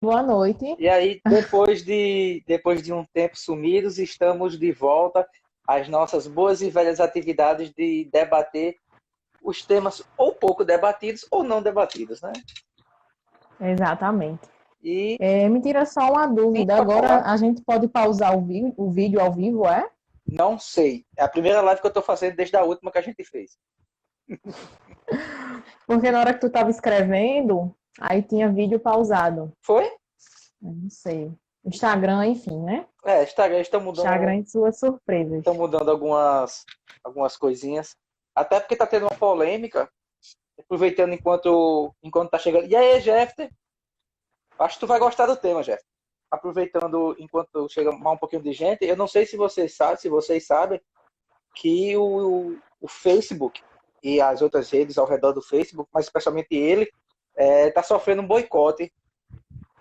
Boa noite. E aí, depois de um tempo sumidos, estamos de volta às nossas boas e velhas atividades de debater os temas ou pouco debatidos ou não debatidos, né? Exatamente. E Me tira só uma sim, dúvida. pode Agora falar. a gente pode pausar o vídeo ao vivo, é? Não sei. É a primeira live que eu estou fazendo desde a última que a gente fez. Porque na hora que tu estava escrevendo, aí tinha vídeo pausado. Foi? Eu não sei. Instagram, enfim, né? É, Instagram Instagram e suas surpresas. estão mudando algumas coisinhas. Até porque está tendo uma polêmica, aproveitando enquanto tá chegando. E aí, Jeff? Acho que tu vai gostar do tema, Jeff. Aproveitando enquanto chega mais um pouquinho de gente, eu não sei se vocês sabem que o Facebook e as outras redes ao redor do Facebook, mas especialmente ele, está sofrendo um boicote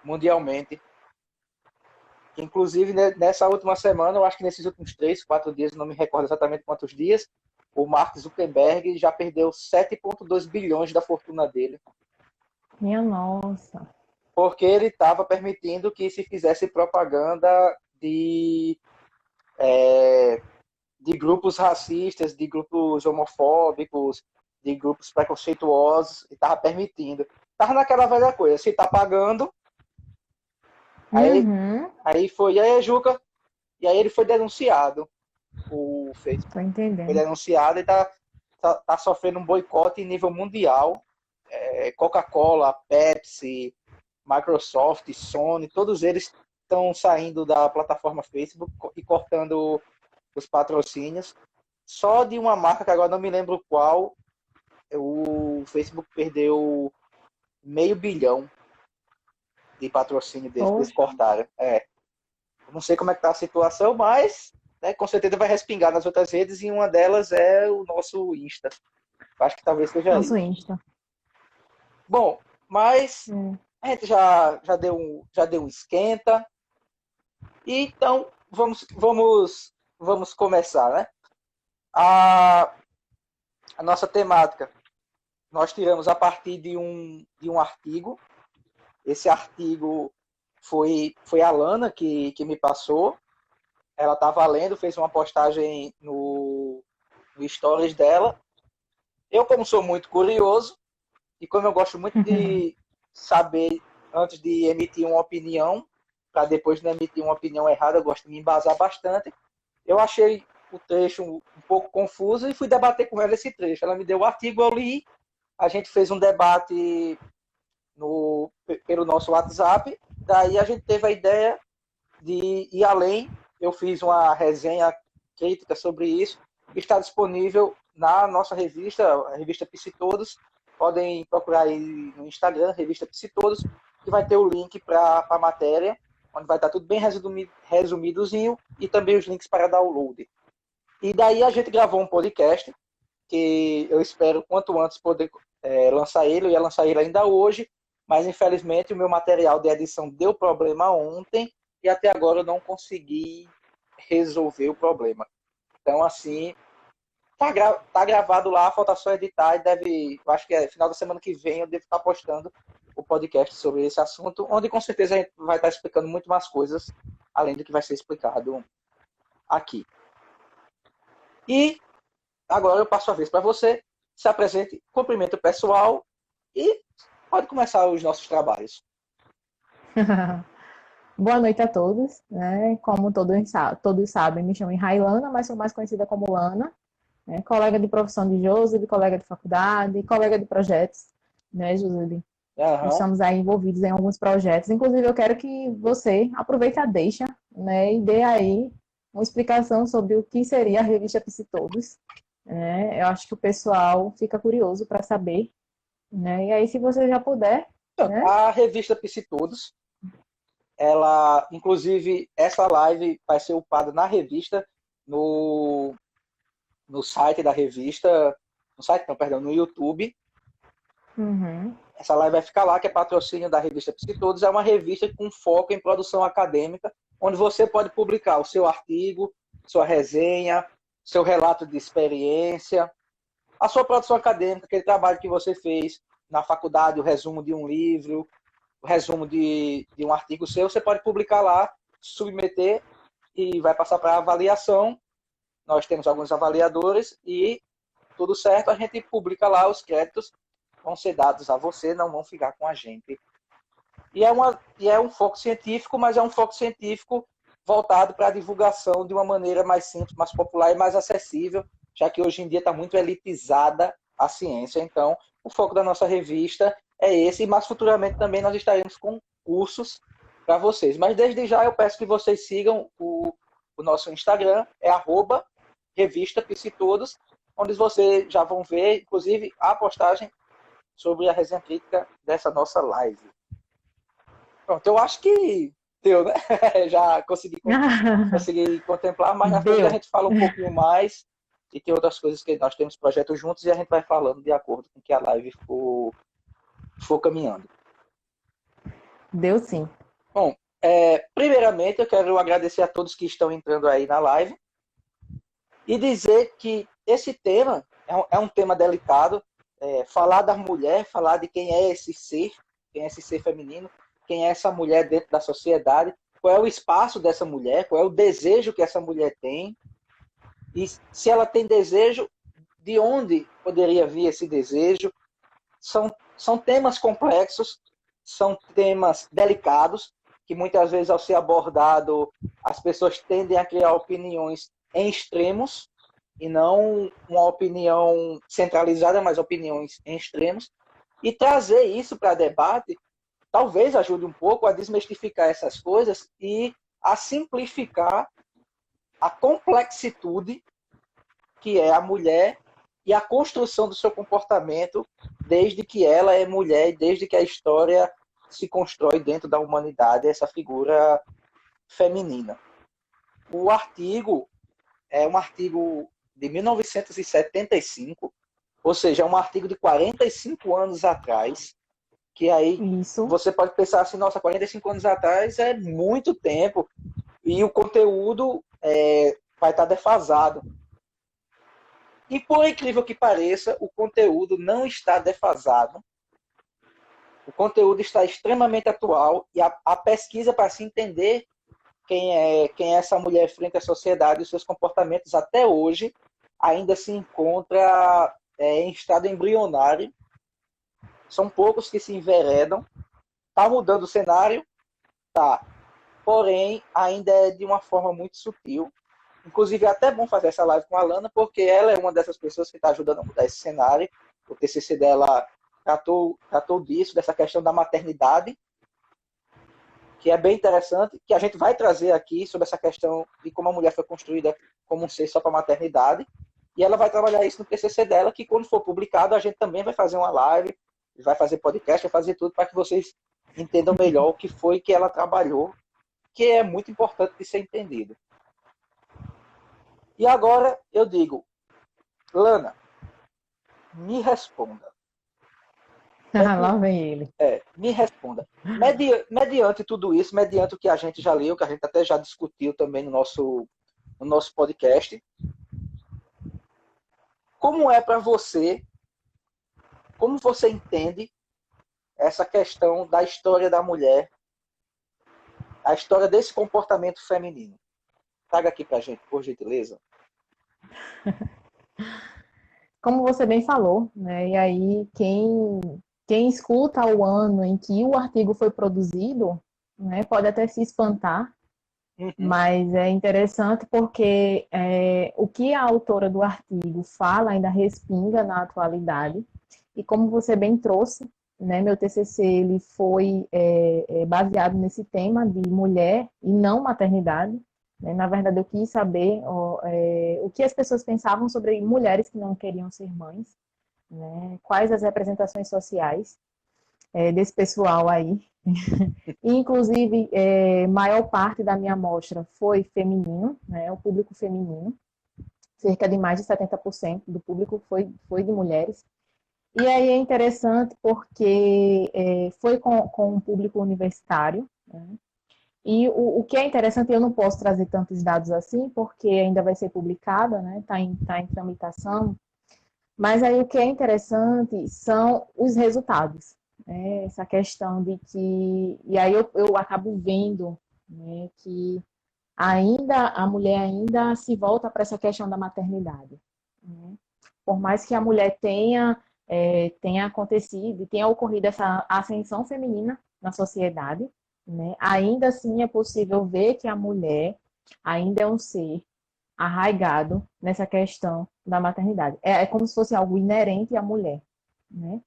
mundialmente. Inclusive, né, nessa última semana, eu acho que nesses últimos 3, 4 dias, não me recordo exatamente quantos dias, o Mark Zuckerberg já perdeu 7,2 bilhões da fortuna dele, Minha nossa. porque ele estava permitindo que se fizesse propaganda de, é, de grupos racistas, de grupos homofóbicos, de grupos preconceituosos, e estava permitindo. Estava naquela velha coisa, se está pagando, aí, Uhum, aí foi, e aí, Juca, e aí ele foi denunciado, o tô Facebook. Foi entendendo. denunciado e tá sofrendo um boicote em nível mundial. Coca-Cola, Pepsi, Microsoft, Sony, todos eles estão saindo da plataforma Facebook e cortando os patrocínios. Só de uma marca que agora não me lembro qual, o Facebook perdeu meio bilhão de patrocínio deles que eles Poxa, cortaram. Não sei como é que tá a situação, mas né, com certeza vai respingar nas outras redes e uma delas é o nosso Insta. Acho que talvez seja nosso isso. Insta. Bom, mas É. a gente já deu um esquenta. E então vamos começar, né? A, a nossa temática nós tiramos a partir de um artigo. Esse artigo foi a Lana que me passou. Ela estava lendo, fez uma postagem no stories dela. Eu, como sou muito curioso, e como eu gosto muito de saber antes de emitir uma opinião, para depois não emitir uma opinião errada, eu gosto de me embasar bastante. Eu achei o trecho um pouco confuso e fui debater com ela esse trecho. Ela me deu o artigo, eu li, a gente fez um debate pelo nosso WhatsApp, daí a gente teve a ideia de ir além. Eu fiz uma resenha crítica sobre isso, está disponível na nossa revista, a revista Psitodos. Podem procurar aí no Instagram, revista Psitodos, que vai ter o link para a matéria, onde vai estar tudo bem resumidozinho e também os links para download. E daí a gente gravou um podcast, que eu espero quanto antes poder lançar ele. Eu ia lançar ele ainda hoje, mas infelizmente o meu material de edição deu problema ontem e até agora eu não consegui resolver o problema. Então, assim, tá gravado lá, falta só editar e eu acho que final da semana que vem eu devo estar postando o podcast sobre esse assunto, onde com certeza a gente vai estar explicando muito mais coisas, além do que vai ser explicado aqui. E agora eu passo a vez para você, se apresente, cumprimento o pessoal e pode começar os nossos trabalhos. Boa noite a todos, né? Como todos sabem, me chamo Railana, mas sou mais conhecida como Lana, né? Colega de profissão de Josi, colega de faculdade, colega de projetos, né, Josi? Aham. Estamos aí envolvidos em alguns projetos. Inclusive, eu quero que você aproveite a deixa, né, e dê aí uma explicação sobre o que seria a revista Psitodos, né? Eu acho que o pessoal fica curioso para saber, né? E aí, se você já puder, Então, né? a revista Psitodos, ela, inclusive, essa live vai ser upada na revista, no, no site da revista, no site não, perdão, no YouTube. Uhum. Essa live vai ficar lá, que é patrocínio da revista Psitodos. É uma revista com foco em produção acadêmica, onde você pode publicar o seu artigo, sua resenha, seu relato de experiência, a sua produção acadêmica, aquele trabalho que você fez na faculdade, o resumo de um livro, o resumo de um artigo seu, você pode publicar lá, submeter e vai passar para avaliação. Nós temos alguns avaliadores e tudo certo, a gente publica lá, os créditos vão ser dados a você, não vão ficar com a gente. E é um foco científico, mas é um foco científico voltado para a divulgação de uma maneira mais simples, mais popular e mais acessível, já que hoje em dia está muito elitizada a ciência. Então, o foco da nossa revista é esse, mas futuramente também nós estaremos com cursos para vocês. Mas desde já eu peço que vocês sigam o nosso Instagram, é @revista Psitodos, onde vocês já vão ver, inclusive, a postagem sobre a resenha crítica dessa nossa live. Pronto, eu acho que deu, né? Já consegui contemplar, mas na frente a gente fala um pouquinho mais e tem outras coisas que nós temos projetos juntos e a gente vai falando de acordo com que a live for caminhando. Deu sim. Bom, primeiramente eu quero agradecer a todos que estão entrando aí na live e dizer que esse tema é um tema delicado. Falar da mulher, falar de quem é esse ser feminino, quem é essa mulher dentro da sociedade, qual é o espaço dessa mulher, qual é o desejo que essa mulher tem, e se ela tem desejo, de onde poderia vir esse desejo. São temas complexos, são temas delicados, que muitas vezes ao ser abordado, as pessoas tendem a criar opiniões em extremos, e não uma opinião centralizada, mas opiniões em extremos, e trazer isso para debate talvez ajude um pouco a desmistificar essas coisas e a simplificar a complexitude que é a mulher e a construção do seu comportamento desde que ela é mulher e desde que a história se constrói dentro da humanidade, essa figura feminina. O artigo é um artigo de 1975, ou seja, é um artigo de 45 anos atrás, que aí Isso. Você pode pensar assim, nossa, 45 anos atrás é muito tempo e o conteúdo vai estar defasado. E por incrível que pareça, o conteúdo não está defasado. O conteúdo está extremamente atual e a pesquisa para se entender quem é essa mulher frente à sociedade e os seus comportamentos até hoje ainda se encontra em estado embrionário. São poucos que se enveredam. Está mudando o cenário? Tá. Porém, ainda é de uma forma muito sutil. Inclusive, é até bom fazer essa live com a Alana, porque ela é uma dessas pessoas que está ajudando a mudar esse cenário. O TCC dela tratou disso, dessa questão da maternidade, que é bem interessante, que a gente vai trazer aqui sobre essa questão de como a mulher foi construída como um ser só para a maternidade. E ela vai trabalhar isso no TCC dela, que quando for publicado, a gente também vai fazer uma live, vai fazer podcast, vai fazer tudo para que vocês entendam melhor o que foi que ela trabalhou, que é muito importante de ser entendido. E agora eu digo, Lana, me responda. Lá vem ele. Me responda. Mediante tudo isso, mediante o que a gente já leu, que a gente até já discutiu também no nosso podcast, como é para você, como você entende essa questão da história da mulher, a história desse comportamento feminino? Traga aqui para a gente, por gentileza. Como você bem falou, né? E aí quem escuta o ano em que o artigo foi produzido, né, pode até se espantar, mas é interessante porque o que a autora do artigo fala ainda respinga na atualidade. E como você bem trouxe, né, meu TCC ele foi baseado nesse tema de mulher e não maternidade. Né? Na verdade, eu quis saber o que as pessoas pensavam sobre mulheres que não queriam ser mães, né? Quais as representações sociais desse pessoal aí. E, inclusive, maior parte da minha amostra foi feminino, né? O público feminino. Cerca de mais de 70% do público foi de mulheres. E aí é interessante porque foi com um público universitário, né? E o que é interessante, eu não posso trazer tantos dados assim, porque ainda vai ser publicada, né? Tá em tramitação. Mas aí o que é interessante são os resultados, né, essa questão de que... E aí eu acabo vendo, né, que ainda a mulher ainda se volta para essa questão da maternidade, né? Por mais que a mulher tenha acontecido, tenha ocorrido essa ascensão feminina na sociedade, né? Ainda assim é possível ver que a mulher ainda é um ser arraigado nessa questão da maternidade. É como se fosse algo inerente à mulher, né?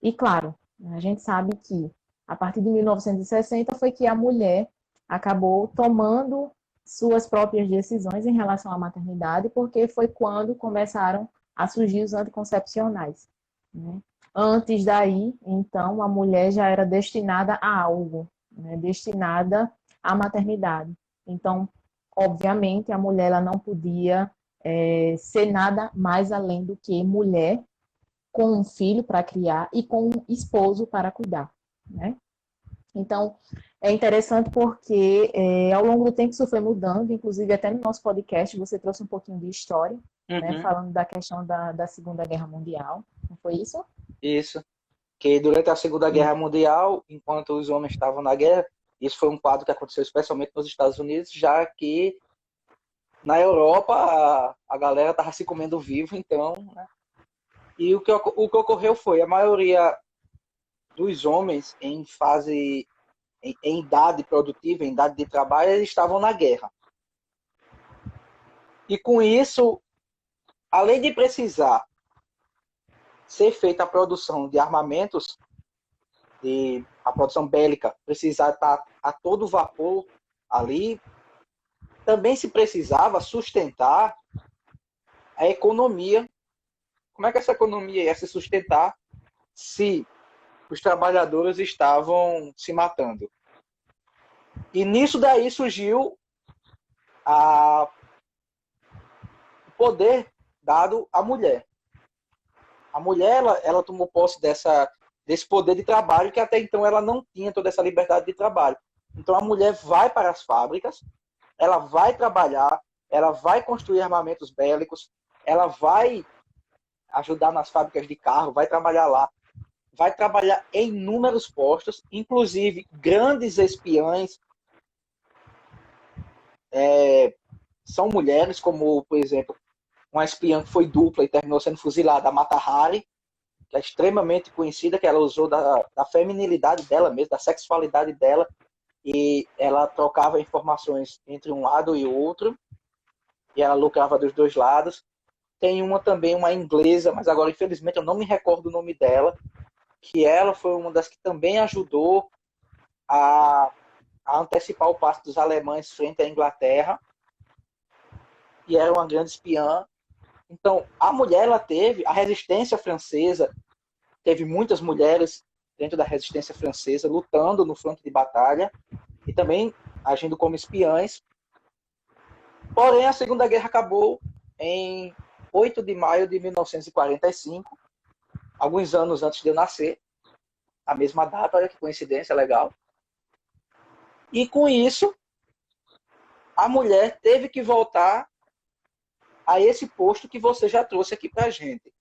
E claro, a gente sabe que a partir de 1960 foi que a mulher acabou tomando suas próprias decisões em relação à maternidade, porque foi quando começaram a surgir os anticoncepcionais, né? Antes daí, então, a mulher já era destinada a algo, né? Destinada à maternidade. Então, obviamente, a mulher ela não podia ser nada mais além do que mulher com um filho para criar e com um esposo para cuidar, né? Então, é interessante porque ao longo do tempo isso foi mudando, inclusive até no nosso podcast você trouxe um pouquinho de história, né, Uhum, falando da questão da Segunda Guerra Mundial, não foi isso? isso. Que durante a Segunda E, Guerra Mundial, enquanto os homens estavam na guerra, isso foi um quadro que aconteceu especialmente nos Estados Unidos, já que na Europa a galera estava se comendo vivo, então, né? E o que ocorreu foi a maioria dos homens em fase, em idade produtiva, em idade de trabalho, eles estavam na guerra. E com isso, além de precisar ser feita a produção de armamentos, de a produção bélica precisar estar a todo vapor ali, também se precisava sustentar a economia. Como é que essa economia ia se sustentar se os trabalhadores estavam se matando? E nisso daí surgiu o poder dado à mulher. A mulher ela tomou posse desse poder de trabalho que até então ela não tinha toda essa liberdade de trabalho. Então a mulher vai para as fábricas, ela vai trabalhar, ela vai construir armamentos bélicos, ela vai ajudar nas fábricas de carro, vai trabalhar lá, vai trabalhar em inúmeros postos, inclusive grandes espiãs são mulheres, como, por exemplo, uma espiã que foi dupla e terminou sendo fuzilada, a Mata Hari, que é extremamente conhecida, que ela usou da feminilidade dela mesmo, da sexualidade dela, e ela trocava informações entre um lado e o outro, e ela lucrava dos dois lados. Tem uma também, uma inglesa, mas agora infelizmente eu não me recordo o nome dela, que ela foi uma das que também ajudou a, a antecipar o passo dos alemães frente à Inglaterra, e era uma grande espiã. Então, a mulher, ela teve a resistência francesa, teve muitas mulheres dentro da resistência francesa lutando no fronte de batalha e também agindo como espiãs. Porém, a Segunda Guerra acabou em 8 de maio de 1945, alguns anos antes de eu nascer, a mesma data, olha que coincidência legal. E com isso, a mulher teve que voltar a esse posto que você já trouxe aqui para a gente.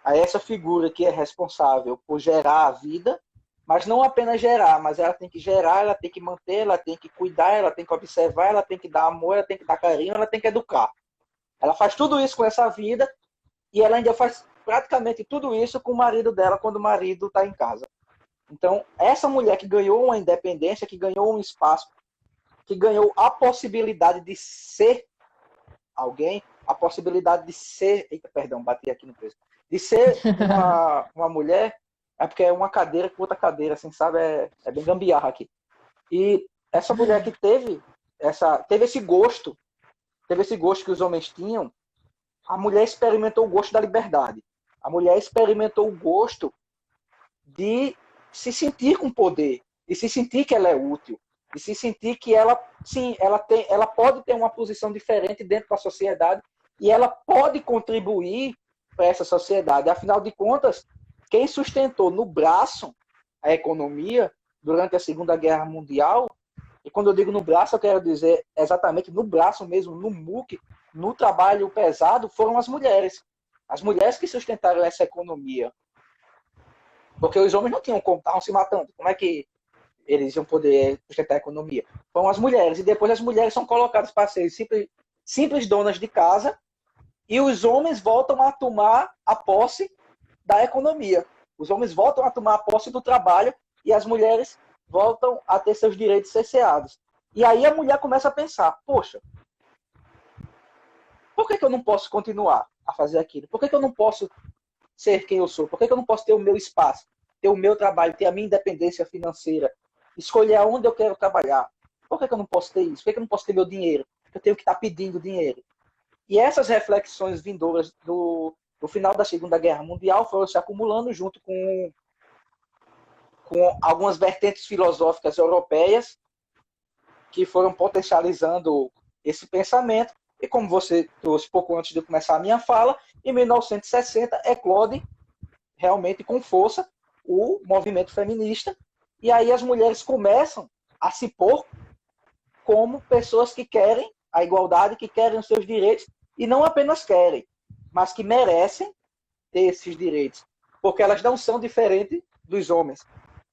A essa figura que é responsável por gerar a vida, mas não apenas gerar, mas ela tem que gerar, ela tem que manter, ela tem que cuidar, ela tem que observar, ela tem que dar amor, ela tem que dar carinho, ela tem que educar. Ela faz tudo isso com essa vida e ela ainda faz praticamente tudo isso com o marido dela quando o marido está em casa. Então, essa mulher que ganhou uma independência, que ganhou um espaço, que ganhou a possibilidade de ser alguém, a possibilidade de ser... Eita, perdão, bati aqui no preço. De ser uma mulher, é porque é uma cadeira com outra cadeira, assim, sabe? É bem gambiarra aqui. E essa mulher que teve esse gosto que os homens tinham, a mulher experimentou o gosto da liberdade. A mulher experimentou o gosto de se sentir com poder, de se sentir que ela é útil, de se sentir que ela, sim, ela pode ter uma posição diferente dentro da sociedade e ela pode contribuir para essa sociedade. Afinal de contas, quem sustentou no braço a economia durante a Segunda Guerra Mundial, e quando eu digo no braço, eu quero dizer exatamente no braço mesmo, no muque, no trabalho pesado, foram as mulheres. As mulheres que sustentaram essa economia. Porque os homens não tinham como, estavam se matando. Como é que eles iam poder sustentar a economia? Foram as mulheres. E depois as mulheres são colocadas para ser simples donas de casa e os homens voltam a tomar a posse da economia. Os homens voltam a tomar a posse do trabalho e as mulheres voltam a ter seus direitos cerceados. E aí a mulher começa a pensar, poxa, por que eu não posso continuar a fazer aquilo? Por que eu não posso ser quem eu sou? Por que eu não posso ter o meu espaço, ter o meu trabalho, ter a minha independência financeira, escolher aonde eu quero trabalhar? Por que eu não posso ter isso? Por que eu não posso ter meu dinheiro? Eu tenho que estar pedindo dinheiro. E essas reflexões vindouras do final da Segunda Guerra Mundial foram se acumulando junto com algumas vertentes filosóficas europeias que foram potencializando esse pensamento. E como você trouxe pouco antes de começar a minha fala, em 1960 eclode realmente com força o movimento feminista. E aí as mulheres começam a se pôr como pessoas que querem a igualdade, que querem os seus direitos, e não apenas querem, mas que merecem ter esses direitos. Porque elas não são diferentes dos homens.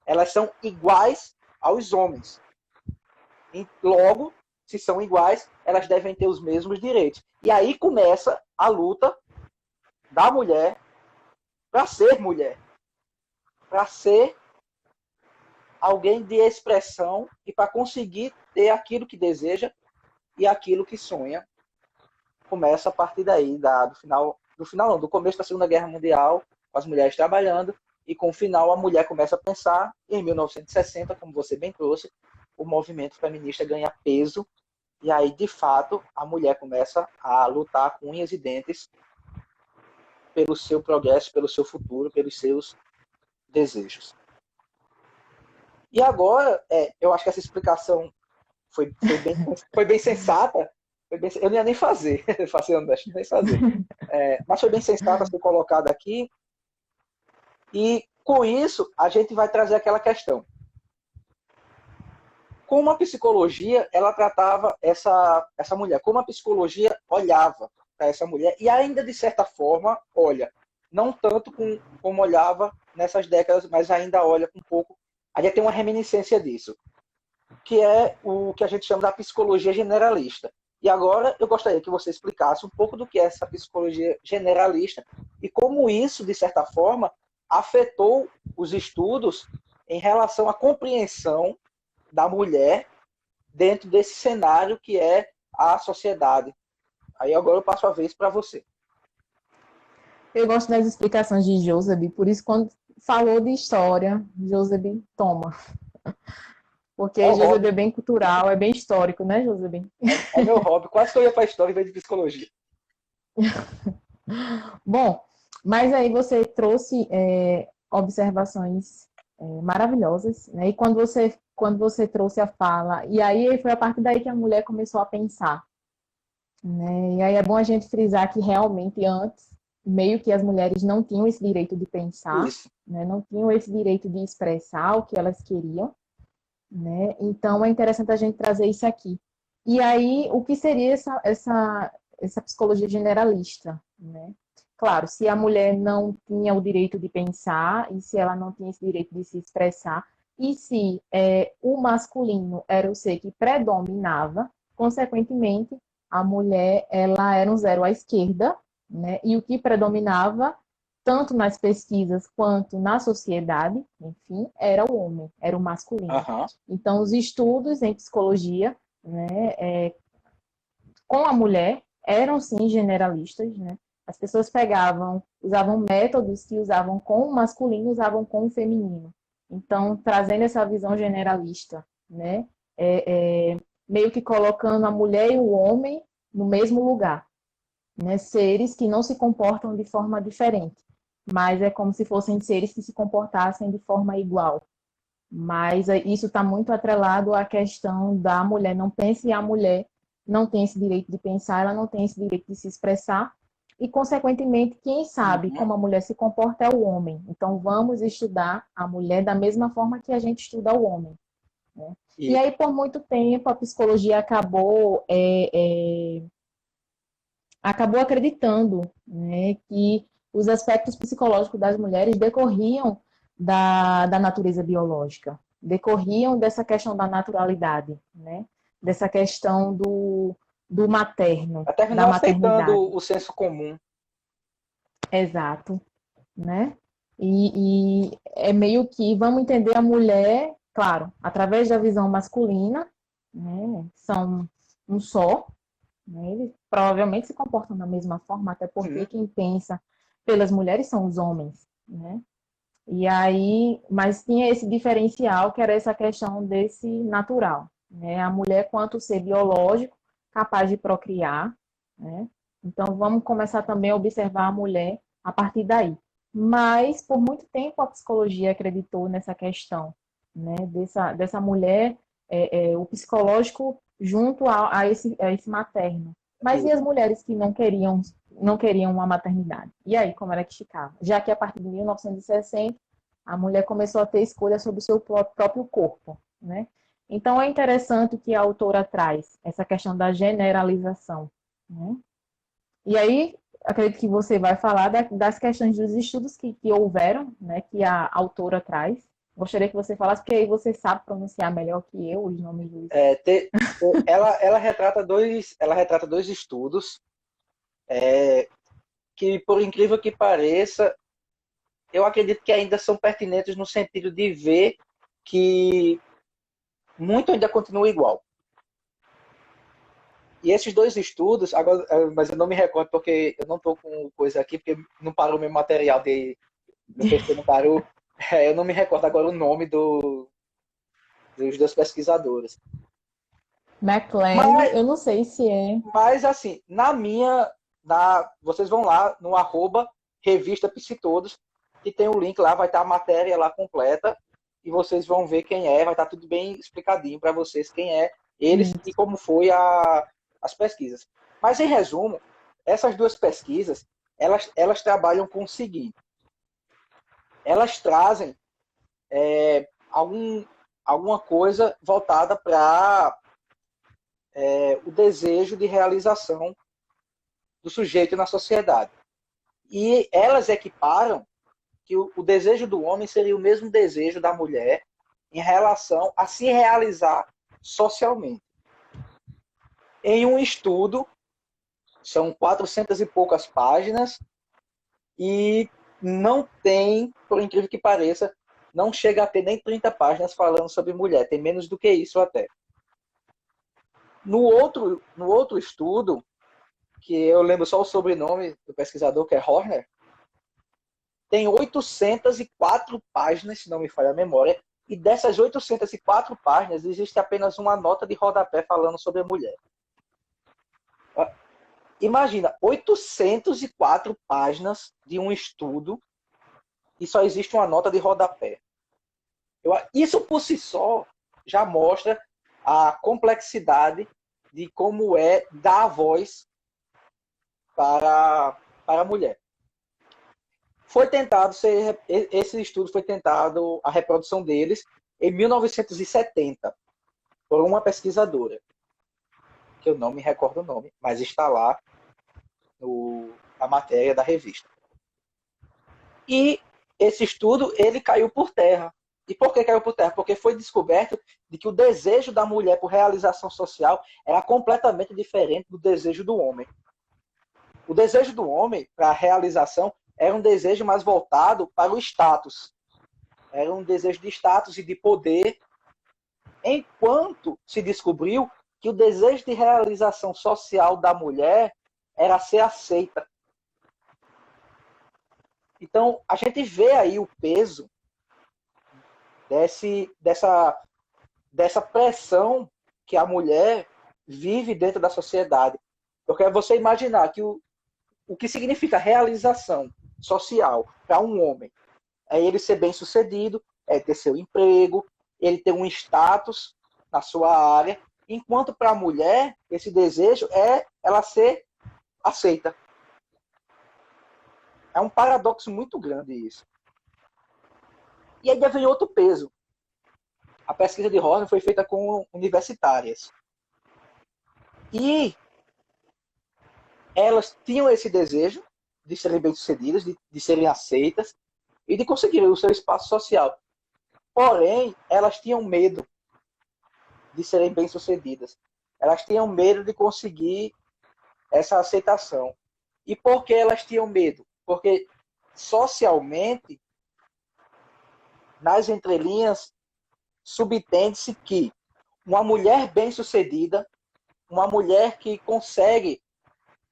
Elas são iguais aos homens. E logo, se são iguais, elas devem ter os mesmos direitos. E aí começa a luta da mulher para ser mulher. Para ser alguém de expressão e para conseguir ter aquilo que deseja e aquilo que sonha. Começa a partir daí, do começo da Segunda Guerra Mundial, com as mulheres trabalhando, e com o final a mulher começa a pensar, em 1960, como você bem trouxe, o movimento feminista ganha peso, e aí, de fato, a mulher começa a lutar com unhas e dentes pelo seu progresso, pelo seu futuro, pelos seus desejos. E agora, eu acho que essa explicação foi bem sensata. Eu não ia nem fazer, nem fazer. Mas foi bem sensata ser colocada aqui. E com isso, a gente vai trazer aquela questão. Como a psicologia, ela tratava essa mulher, como a psicologia olhava para essa mulher, e ainda de certa forma, olha, não tanto como olhava nessas décadas, mas ainda olha um pouco, a gente tem uma reminiscência disso, que é o que a gente chama da psicologia generalista. E agora eu gostaria que você explicasse um pouco do que é essa psicologia generalista e como isso, de certa forma, afetou os estudos em relação à compreensão da mulher dentro desse cenário que é a sociedade. Aí agora eu passo a vez para você. Eu gosto das explicações de Joseph, por isso quando falou de história, Joseph toma. Porque Joseph é bem cultural, é bem histórico, né, Joseph? É meu hobby, quase que eu ia para a história em vez de psicologia. Bom, mas aí você trouxe observações maravilhosas, né? E quando você trouxe a fala, e aí foi a partir daí que a mulher começou a pensar, né? E aí é bom a gente frisar que realmente antes, meio que as mulheres não tinham esse direito de pensar, né? Não tinham esse direito de expressar o que elas queriam, né? Então é interessante a gente trazer isso aqui. E aí, o que seria essa psicologia generalista, né? Claro, se a mulher não tinha o direito de pensar, e se ela não tinha esse direito de se expressar, e se o masculino era o ser que predominava, consequentemente, a mulher ela era um zero à esquerda, né? E o que predominava, tanto nas pesquisas quanto na sociedade, enfim, era o homem, era o masculino. Uhum. Então, os estudos em psicologia, né, com a mulher eram sim generalistas, né? As pessoas usavam métodos que usavam com o masculino, usavam com o feminino. Então, trazendo essa visão generalista, né? Meio que colocando a mulher e o homem no mesmo lugar, né? Seres que não se comportam de forma diferente, mas é como se fossem seres que se comportassem de forma igual. Mas isso está muito atrelado à questão da mulher. Não pense, a mulher não tem esse direito de pensar, ela não tem esse direito de se expressar, e, consequentemente, quem sabe como a mulher se comporta é o homem. Então, vamos estudar a mulher da mesma forma que a gente estuda o homem, né? E aí, por muito tempo, a psicologia acabou acreditando, né, que os aspectos psicológicos das mulheres decorriam da natureza biológica, decorriam dessa questão da naturalidade, né? Dessa questão do materno, Até da não maternidade. aceitando o senso comum. Exato, né? E é meio que vamos entender a mulher, claro, através da visão masculina, né? São um só, né? Eles provavelmente se comportam da mesma forma, até porque Sim. quem pensa pelas mulheres são os homens, né? E aí, mas tinha esse diferencial que era essa questão desse natural, né? A mulher quanto ser biológico, capaz de procriar, né? Então vamos começar também a observar a mulher a partir daí. Mas por muito tempo a psicologia acreditou nessa questão, né? Dessa mulher, o psicológico junto a esse materno. Mas e as mulheres que não queriam uma maternidade? E aí, como era que ficava? Já que a partir de 1960 a mulher começou a ter escolha sobre o seu próprio corpo, né? Então é interessante que a autora traz essa questão da generalização, né? E aí acredito que você vai falar das questões dos estudos que houveram, né? Que a autora traz. Gostaria que você falasse, porque aí você sabe pronunciar melhor que eu os nomes dos. Ela retrata dois estudos que, por incrível que pareça, eu acredito que ainda são pertinentes no sentido de ver que muito ainda continua igual. E esses dois estudos, agora, mas eu não me recordo porque eu não estou com coisa aqui, porque não parou o meu material meu PC não parou. Eu não me recordo agora o nome dos dois pesquisadores. McLean, Mas, eu não sei se é. mas assim, vocês vão lá no @revista Psitodos, que tem o link lá, vai estar a matéria lá completa, e vocês vão ver quem é, vai estar tudo bem explicadinho para vocês quem é eles e como foi as pesquisas. Mas, em resumo, essas duas pesquisas, elas trabalham com o seguinte: elas trazem alguma coisa voltada para o desejo de realização do sujeito na sociedade. E elas equiparam que o desejo do homem seria o mesmo desejo da mulher em relação a se realizar socialmente. Em um estudo, são 400 e poucas páginas, e não tem, por incrível que pareça, não chega a ter nem 30 páginas falando sobre mulher, tem menos do que isso até. No outro estudo, que eu lembro só o sobrenome do pesquisador, que é Horner, tem 804 páginas, se não me falha a memória, e dessas 804 páginas existe apenas uma nota de rodapé falando sobre a mulher. Imagina, 804 páginas de um estudo e só existe uma nota de rodapé. Isso por si só já mostra a complexidade de como é dar voz para a mulher. Esse estudo foi tentado, a reprodução deles, em 1970, por uma pesquisadora, que eu não me recordo o nome, mas está lá na matéria da revista. E esse estudo, ele caiu por terra. E por que caiu por terra? Porque foi descoberto de que o desejo da mulher por realização social era completamente diferente do desejo do homem. O desejo do homem para a realização era um desejo mais voltado para o status. Era um desejo de status e de poder, enquanto se descobriu que o desejo de realização social da mulher era ser aceita. Então, a gente vê aí o peso dessa pressão que a mulher vive dentro da sociedade. Porque é você imaginar que o que significa realização social para um homem é ele ser bem-sucedido, é ter seu emprego, ele ter um status na sua área, enquanto para a mulher esse desejo é ela ser aceita. É um paradoxo muito grande isso. E aí vem outro peso. A pesquisa de Horner foi feita com universitárias. E elas tinham esse desejo de serem bem-sucedidas, de serem aceitas, e de conseguir o seu espaço social. Porém, elas tinham medo de serem bem-sucedidas. Elas tinham medo de conseguir essa aceitação. E por que elas tinham medo? Porque socialmente, nas entrelinhas, subtende-se que uma mulher bem-sucedida, uma mulher que consegue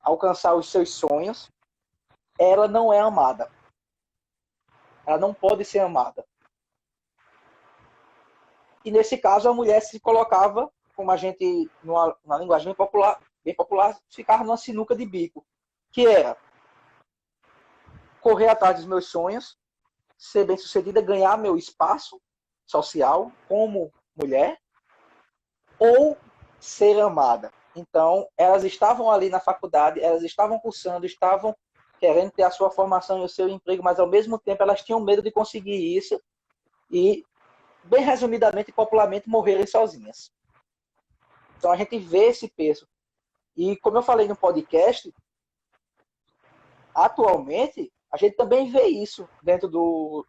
alcançar os seus sonhos, ela não é amada. Ela não pode ser amada. E nesse caso, a mulher se colocava, como a gente, numa linguagem bem popular, ficava numa sinuca de bico, que era correr atrás dos meus sonhos, ser bem-sucedida, ganhar meu espaço social como mulher, ou ser amada. Então, elas estavam ali na faculdade, elas estavam cursando, estavam querendo ter a sua formação e o seu emprego, mas ao mesmo tempo elas tinham medo de conseguir isso e, bem resumidamente e popularmente, morrerem sozinhas. Então a gente vê esse peso. E como eu falei no podcast, atualmente a gente também vê isso dentro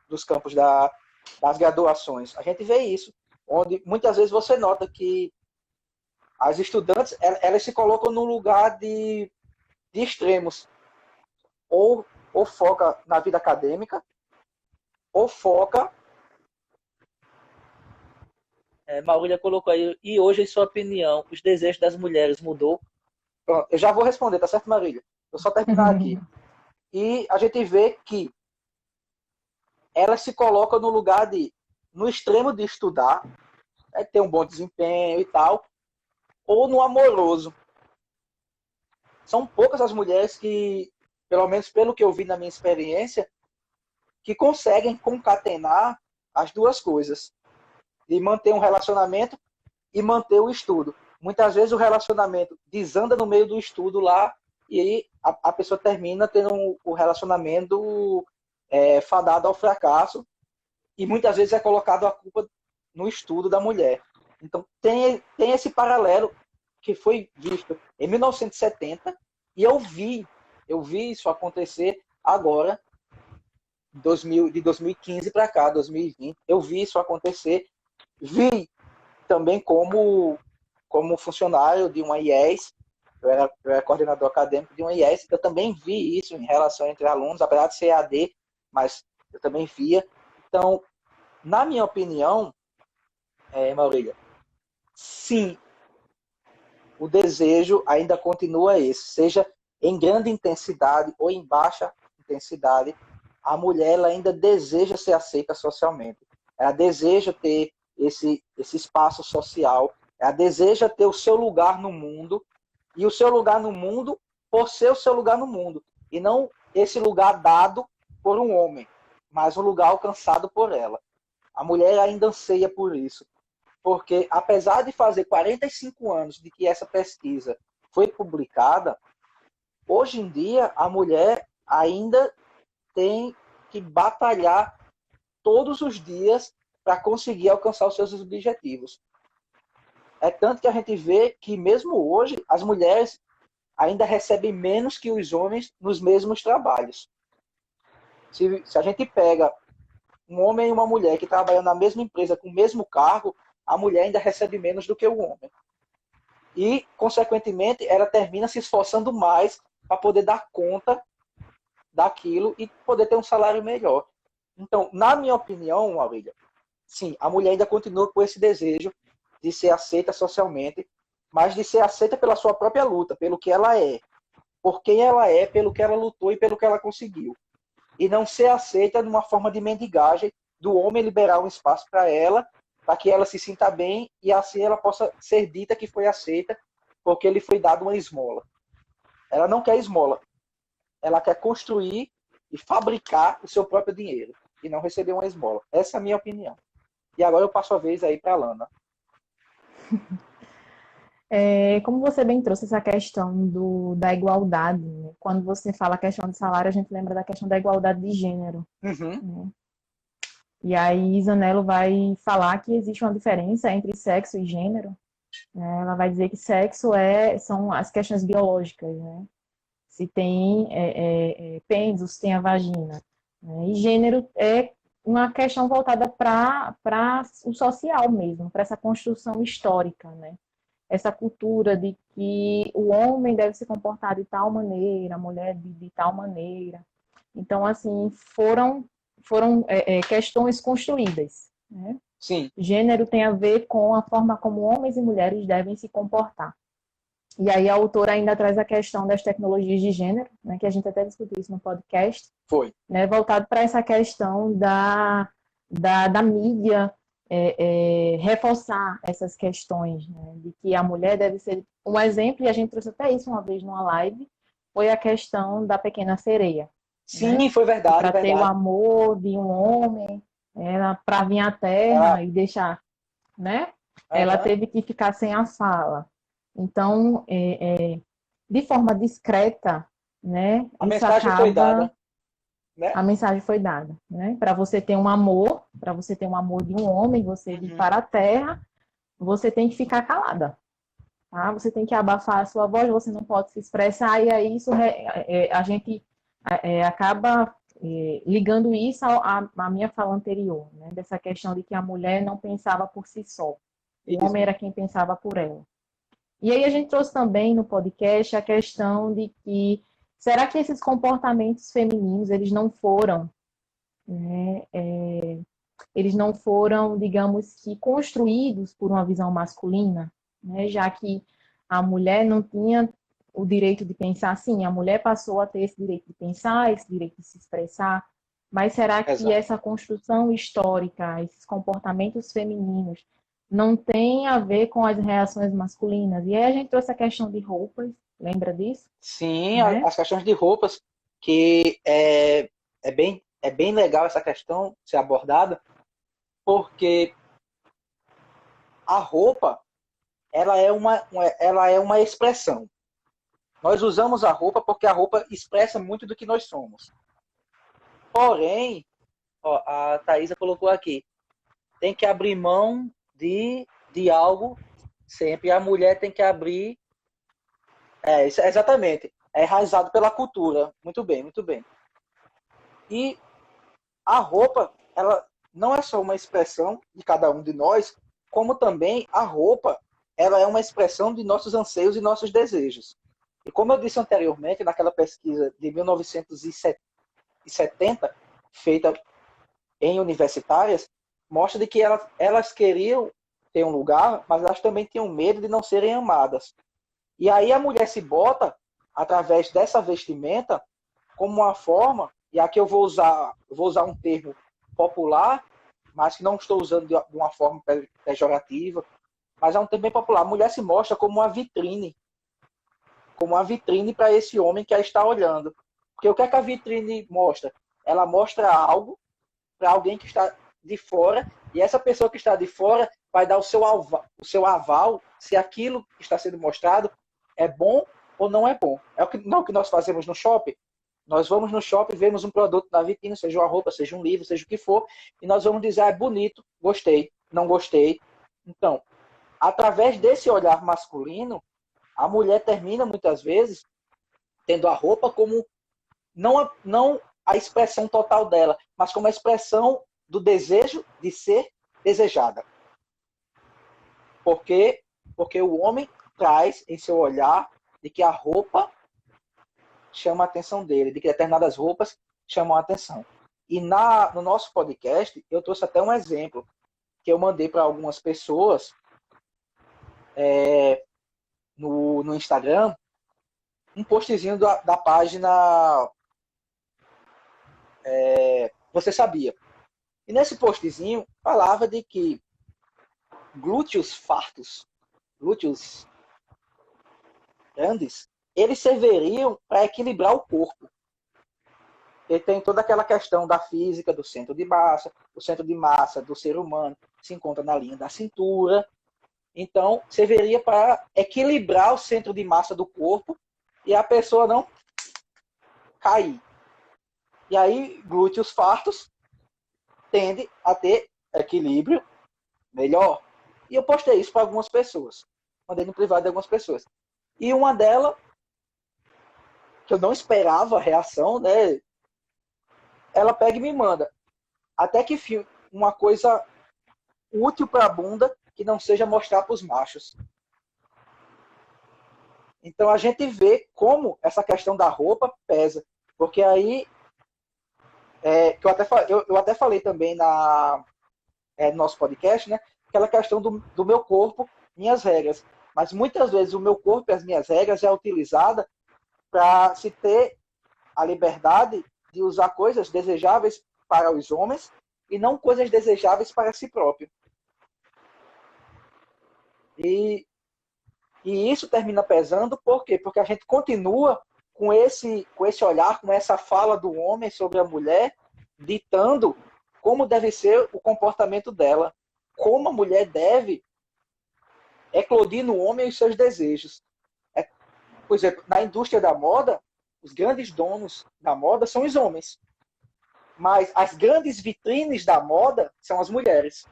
dos campos das graduações. A gente vê isso, onde muitas vezes você nota que as estudantes elas se colocam num lugar de extremos. Ou foca na vida acadêmica, ou foca. Maurília colocou aí, e hoje, em sua opinião, os desejos das mulheres mudou? Pronto, eu já vou responder, tá certo, Marília? Vou só terminar aqui. E a gente vê que ela se coloca no lugar no extremo de estudar, ter um bom desempenho e tal, ou no amoroso. São poucas as mulheres que, pelo menos pelo que eu vi na minha experiência, que conseguem concatenar as duas coisas. De manter um relacionamento e manter o estudo. Muitas vezes o relacionamento desanda no meio do estudo lá e aí a pessoa termina tendo o relacionamento fadado ao fracasso e muitas vezes é colocado a culpa no estudo da mulher. Então tem esse paralelo que foi visto em 1970 e eu vi isso acontecer agora, de 2015 para cá, 2020. Eu vi isso acontecer. Vi também como funcionário de uma IES, eu era coordenador acadêmico de uma IES, eu também vi isso em relação entre alunos, apesar de ser EAD, mas eu também via. Então, na minha opinião, Maurília, sim, o desejo ainda continua esse, seja em grande intensidade ou em baixa intensidade, a mulher ela ainda deseja ser aceita socialmente. Ela deseja ter esse espaço social, ela deseja ter o seu lugar no mundo, e o seu lugar no mundo por ser o seu lugar no mundo, e não esse lugar dado por um homem, mas um lugar alcançado por ela. A mulher ainda anseia por isso, porque apesar de fazer 45 anos de que essa pesquisa foi publicada, hoje em dia a mulher ainda tem que batalhar todos os dias para conseguir alcançar os seus objetivos. É tanto que a gente vê que mesmo hoje as mulheres ainda recebem menos que os homens nos mesmos trabalhos. Se a gente pega um homem e uma mulher que trabalham na mesma empresa com o mesmo cargo, a mulher ainda recebe menos do que o homem. E, consequentemente, ela termina se esforçando mais para poder dar conta daquilo e poder ter um salário melhor. Então, na minha opinião, Maurília, sim, a mulher ainda continua com esse desejo de ser aceita socialmente, mas de ser aceita pela sua própria luta, pelo que ela é, por quem ela é, pelo que ela lutou e pelo que ela conseguiu. E não ser aceita de uma forma de mendigagem, do homem liberar um espaço para ela, para que ela se sinta bem e assim ela possa ser dita que foi aceita porque lhe foi dado uma esmola. Ela não quer esmola. Ela quer construir e fabricar o seu próprio dinheiro e não receber uma esmola. Essa é a minha opinião. E agora eu passo a vez aí para a Lana. Como você bem trouxe essa questão da igualdade, né? Quando você fala a questão de salário, a gente lembra da questão da igualdade de gênero. Uhum. Né? E aí Zanello vai falar que existe uma diferença entre sexo e gênero. Né? Ela vai dizer que sexo são as questões biológicas, né? Se tem pênis, se tem a vagina. né? E gênero é uma questão voltada para o social mesmo, para essa construção histórica, né? Essa cultura de que o homem deve se comportar de tal maneira, a mulher de tal maneira. Então, assim, foram questões construídas, né? Sim, Gênero tem a ver com a forma como homens e mulheres devem se comportar. E aí a autora ainda traz a questão das tecnologias de gênero, né, que a gente até discutiu isso no podcast, foi. né, voltado para essa questão da mídia reforçar essas questões, né, de que a mulher deve ser um exemplo, e a gente trouxe até isso uma vez numa live, foi a questão da pequena sereia, né, Sim, foi que verdade, para ter o verdade. amor de um homem, para vir à Ela, terra e deixar, né, ela aham, teve que ficar sem a fala. Então, de forma discreta, né, a isso mensagem foi acaba dada, né? a mensagem foi dada, né? Para você ter um amor, para você ter um amor de um homem, você vir Uhum. para a terra, você tem que ficar calada, tá? Você tem que abafar a sua voz, você não pode se expressar, e aí a gente acaba ligando isso à minha fala anterior, né? Dessa questão de que a mulher não pensava por si só, o Isso. homem era quem pensava por ela. E aí a gente trouxe também no podcast a questão de que será que esses comportamentos femininos eles não foram, né, eles não foram, digamos que, construídos por uma visão masculina, né, já que a mulher não tinha o direito de pensar assim, a mulher passou a ter esse direito de pensar, esse direito de se expressar, mas será que Exato. essa construção histórica, esses comportamentos femininos, não tem a ver com as reações masculinas? E aí a gente trouxe a questão de roupas, lembra disso? Sim, Né? as questões de roupas, que é bem legal essa questão ser abordada, porque a roupa, ela é uma expressão. Nós usamos a roupa porque a roupa expressa muito do que nós somos. Porém, ó, a Thaisa colocou aqui, tem que abrir mão de algo sempre. A mulher tem que abrir. Exatamente. É enraizado pela cultura. Muito bem, muito bem. E a roupa, ela não é só uma expressão de cada um de nós, como também a roupa, ela é uma expressão de nossos anseios e nossos desejos. E como eu disse anteriormente, naquela pesquisa de 1970, feita em universitárias, mostra de que elas queriam ter um lugar, mas elas também tinham medo de não serem amadas. E aí a mulher se bota, através dessa vestimenta, como uma forma, e aqui vou usar um termo popular, mas que não estou usando de uma forma pejorativa, mas é um termo bem popular. A mulher se mostra como uma vitrine para esse homem que a está olhando. Porque o que é que a vitrine mostra? Ela mostra algo para alguém que está de fora, e essa pessoa que está de fora vai dar o seu aval se aquilo que está sendo mostrado é bom ou não é bom. Não é o que nós fazemos no shopping. Nós vamos no shopping, vemos um produto na vitrine, seja uma roupa, seja um livro, seja o que for, e nós vamos dizer, ah, é bonito, gostei, não gostei. Então, através desse olhar masculino, a mulher termina muitas vezes tendo a roupa como não a expressão total dela, mas como a expressão do desejo de ser desejada. Porque, porque o homem traz em seu olhar de que a roupa chama a atenção dele, de que determinadas roupas chamam a atenção. E no nosso podcast, eu trouxe até um exemplo que eu mandei para algumas pessoas no Instagram, um postzinho da página Você Sabia? E nesse postzinho falava de que glúteos fartos, glúteos grandes, eles serviriam para equilibrar o corpo. Ele tem toda aquela questão da física do centro de massa. O centro de massa do ser humano se encontra na linha da cintura. Então, serviria para equilibrar o centro de massa do corpo e a pessoa não cair. E aí, glúteos fartos tende a ter equilíbrio melhor. E eu postei isso para algumas pessoas. Mandei no privado de algumas pessoas. E uma delas, que eu não esperava a reação, né? ela pega e me manda. Até que fim, uma coisa útil para a bunda que não seja mostrar para os machos. Então a gente vê como essa questão da roupa pesa. Porque aí, que eu até falei também no nosso podcast, né? Aquela questão do meu corpo, minhas regras. Mas muitas vezes o meu corpo e as minhas regras é utilizada para se ter a liberdade de usar coisas desejáveis para os homens e não coisas desejáveis para si próprio. E isso termina pesando, por quê? Porque a gente continua com esse olhar, com essa fala do homem sobre a mulher, ditando como deve ser o comportamento dela, como a mulher deve eclodir no homem os seus desejos. Por exemplo, na indústria da moda, os grandes donos da moda são os homens. Mas as grandes vitrines da moda são as mulheres.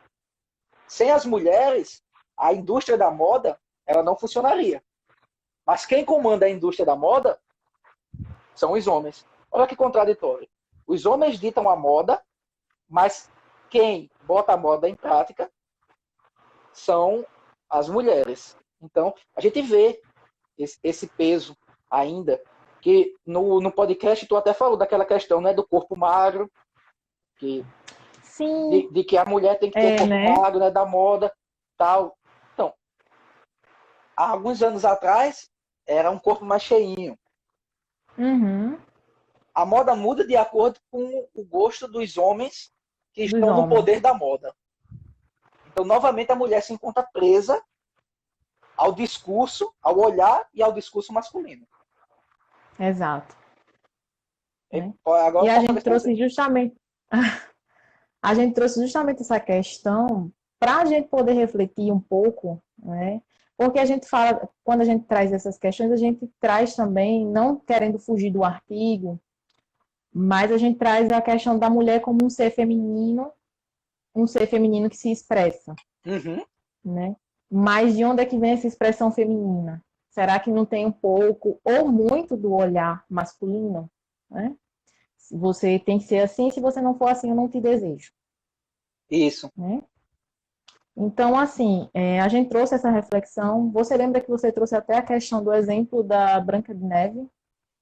Sem as mulheres, a indústria da moda ela não funcionaria. Mas quem comanda a indústria da moda são os homens. Olha que contraditório. Os homens ditam a moda, mas quem bota a moda em prática são as mulheres. Então, a gente vê esse peso ainda, que no podcast tu até falou daquela questão, né, do corpo magro, Sim. de que a mulher tem que ter um corpo magro, né, da moda, tal. Então, há alguns anos atrás, era um corpo mais cheinho. Uhum. A moda muda de acordo com o gosto dos homens que estão no poder da moda. Então, novamente, a mulher se encontra presa ao discurso, ao olhar e ao discurso masculino. Exato. Agora e a gente trouxe justamente essa questão para a gente poder refletir um pouco, né? Porque a gente fala, quando a gente traz essas questões, a gente traz também, não querendo fugir do artigo, mas a gente traz a questão da mulher como um ser feminino que se expressa, né? Mas de onde é que vem essa expressão feminina? Será que não tem um pouco ou muito do olhar masculino, né? Você tem que ser assim, se você não for assim, eu não te desejo. Isso. Né? Então, assim, a gente trouxe essa reflexão. Você lembra que você trouxe até a questão do exemplo da Branca de Neve?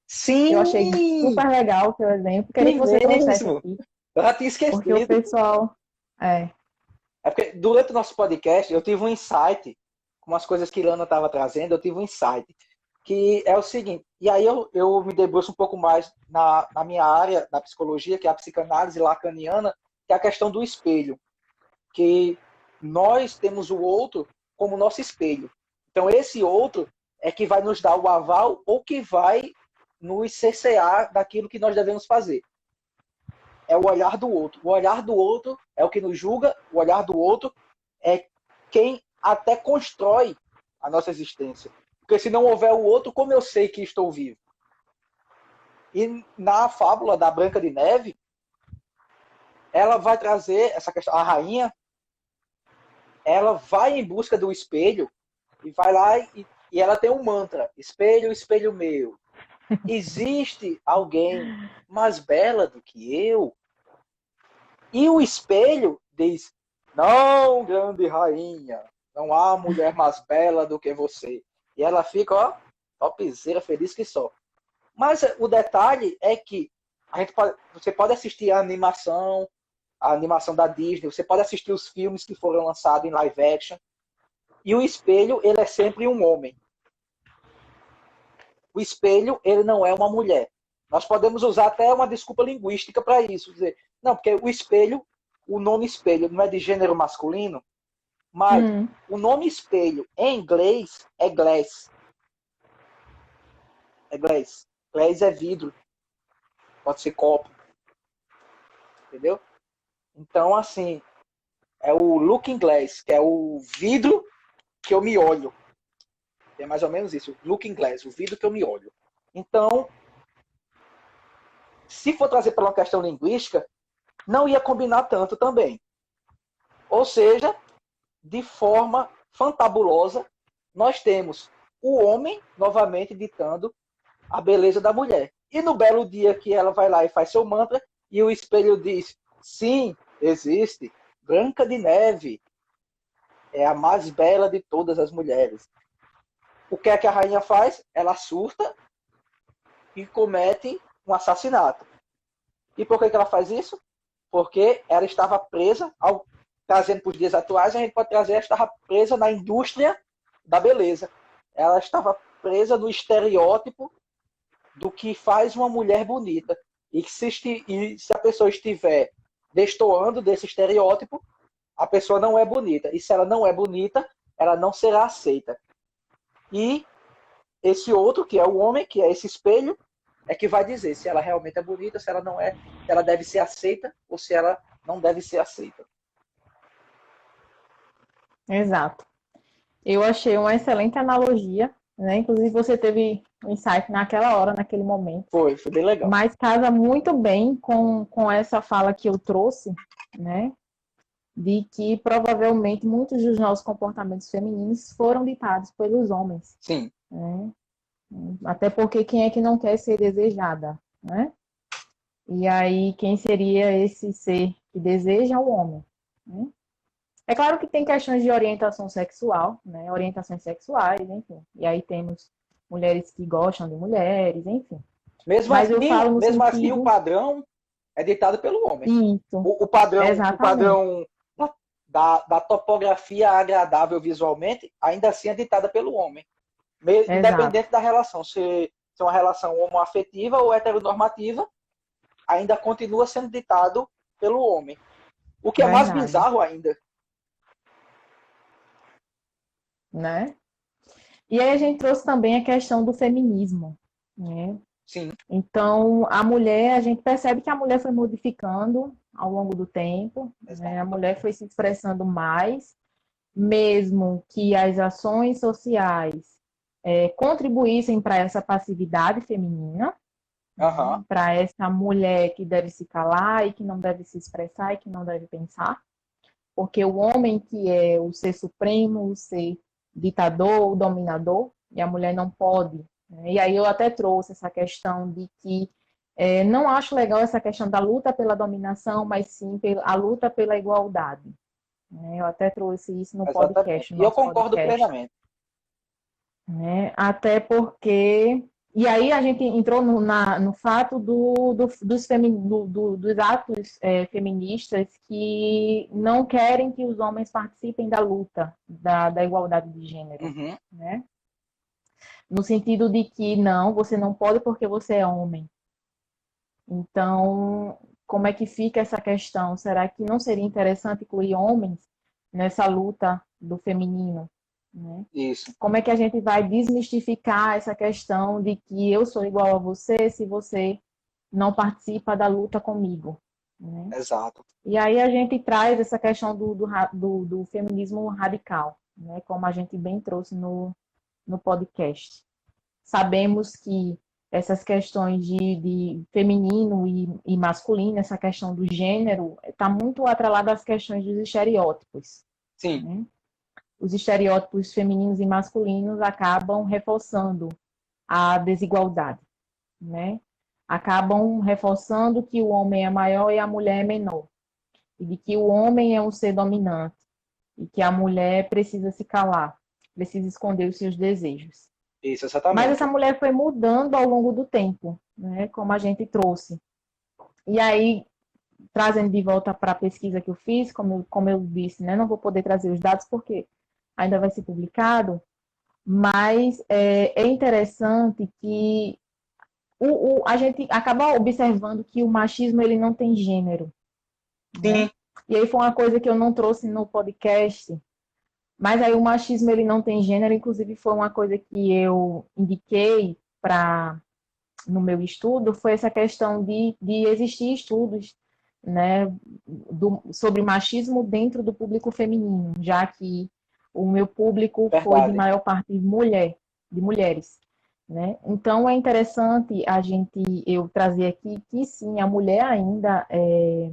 Sim! Eu achei super legal o seu exemplo. Queria que você trouxesse aqui. Eu já tinha esquecido. Porque o pessoal... porque durante o nosso podcast, eu tive um insight, com as coisas que Lana estava trazendo, eu tive um insight, que é o seguinte, e aí eu me debruço um pouco mais na minha área, na psicologia, que é a psicanálise lacaniana, que é a questão do espelho, que nós temos o outro como nosso espelho. Então, esse outro é que vai nos dar o aval ou que vai nos cercear daquilo que nós devemos fazer. É o olhar do outro. O olhar do outro é o que nos julga, o olhar do outro é quem até constrói a nossa existência. Porque se não houver o outro, como eu sei que estou vivo? E na fábula da Branca de Neve, ela vai trazer essa questão. A rainha, ela vai em busca do espelho e vai lá e ela tem um mantra: espelho, espelho meu. Existe alguém mais bela do que eu? E o espelho diz: não, grande rainha, não há mulher mais bela do que você. E ela fica, ó, topzera, feliz que só. Mas o detalhe é que você pode assistir a animação da Disney, você pode assistir os filmes que foram lançados em live action, e o espelho, ele é sempre um homem. O espelho, ele não é uma mulher. Nós podemos usar até uma desculpa linguística para isso, dizer, não, porque o espelho, o nome espelho não é de gênero masculino, mas o nome espelho em inglês é glass. É glass. Glass é vidro. Pode ser copo. Entendeu? Então, assim, é o looking glass, que é o vidro que eu me olho. É mais ou menos isso, looking glass, o vidro que eu me olho. Então, se for trazer para uma questão linguística, não ia combinar tanto também. Ou seja, de forma fantabulosa, nós temos o homem novamente ditando a beleza da mulher. E no belo dia que ela vai lá e faz seu mantra, E o espelho diz: sim, existe. Branca de Neve é a mais bela de todas as mulheres. O que é que a rainha faz? Ela surta e comete um assassinato. E por que ela faz isso? Porque ela estava presa, trazendo para os dias atuais, a gente pode trazer, ela estava presa na indústria da beleza. Ela estava presa no estereótipo do que faz uma mulher bonita. E se a pessoa estiver destoando desse estereótipo, a pessoa não é bonita. E se ela não é bonita, ela não será aceita. E esse outro, que é o homem, que é esse espelho, é que vai dizer se ela realmente é bonita, se ela não é, se ela deve ser aceita ou se ela não deve ser aceita. Exato. Eu achei uma excelente analogia, né? Inclusive você teve um insight naquela hora, naquele momento. Foi bem legal. Mas casa muito bem com essa fala que eu trouxe, né? De que provavelmente muitos dos nossos comportamentos femininos foram ditados pelos homens. Sim. Né? Até porque quem é que não quer ser desejada, né? E aí, quem seria esse ser que deseja? O homem. Né? É claro que tem questões de orientação sexual, né? Orientações sexuais, enfim. E aí temos mulheres que gostam de mulheres, enfim. Mesmo Mas assim, eu falo no mesmo assim, o sentido... padrão é ditado pelo homem. Isso, O padrão, exatamente. da topografia agradável visualmente, ainda assim é ditada pelo homem. Exato. Independente da relação, se é uma relação homoafetiva ou heteronormativa, ainda continua sendo ditado pelo homem. O que é mais Verdade. bizarro ainda. Né? E aí a gente trouxe também a questão do feminismo, né? Sim. Então, a mulher, a gente percebe que a mulher foi modificando ao longo do tempo, né? A Exato. mulher foi se expressando mais, mesmo que as ações sociais contribuíssem para essa passividade feminina, Uhum. para essa mulher que deve se calar e que não deve se expressar e que não deve pensar, porque o homem que é o ser supremo, o ser ditador, o dominador, e a mulher não pode. Né? E aí eu até trouxe essa questão de que não acho legal essa questão da luta pela dominação, mas sim a luta pela igualdade. Né? Eu até trouxe isso no podcast, Exatamente. no E eu nosso concordo podcast. plenamente. Né? Até porque... E aí a gente entrou no fato dos atos feministas que não querem que os homens participem da luta da igualdade de gênero. Uhum. Né? No sentido de que não, você não pode porque você é homem. Então, como é que fica essa questão? Será que não seria interessante incluir homens nessa luta do feminino? Né? Isso. Como é que a gente vai desmistificar essa questão de que eu sou igual a você se você não participa da luta comigo? Né? Exato. E aí a gente traz essa questão do feminismo radical, né? Como a gente bem trouxe no podcast. Sabemos que essas questões de feminino e masculino, essa questão do gênero, está muito atrelada às questões dos estereótipos. Sim. Né? Os estereótipos femininos e masculinos acabam reforçando a desigualdade, né? Acabam reforçando que o homem é maior e a mulher é menor, e de que o homem é um ser dominante e que a mulher precisa se calar, precisa esconder os seus desejos. Isso, Mas essa exatamente. mulher foi mudando ao longo do tempo, né? Como a gente trouxe. E aí, trazendo de volta para a pesquisa que eu fiz, como eu disse, né? Não vou poder trazer os dados porque ainda vai ser publicado, mas é interessante que a gente acaba observando que o machismo ele não tem gênero, né? Sim. E aí foi uma coisa que eu não trouxe no podcast, mas aí o machismo ele não tem gênero, inclusive foi uma coisa que eu indiquei no meu estudo, foi essa questão de existir estudos, né, sobre machismo dentro do público feminino, já que o meu público foi de Verdade. maior parte de mulheres. Né? Então é interessante eu trazer aqui que sim, a mulher ainda é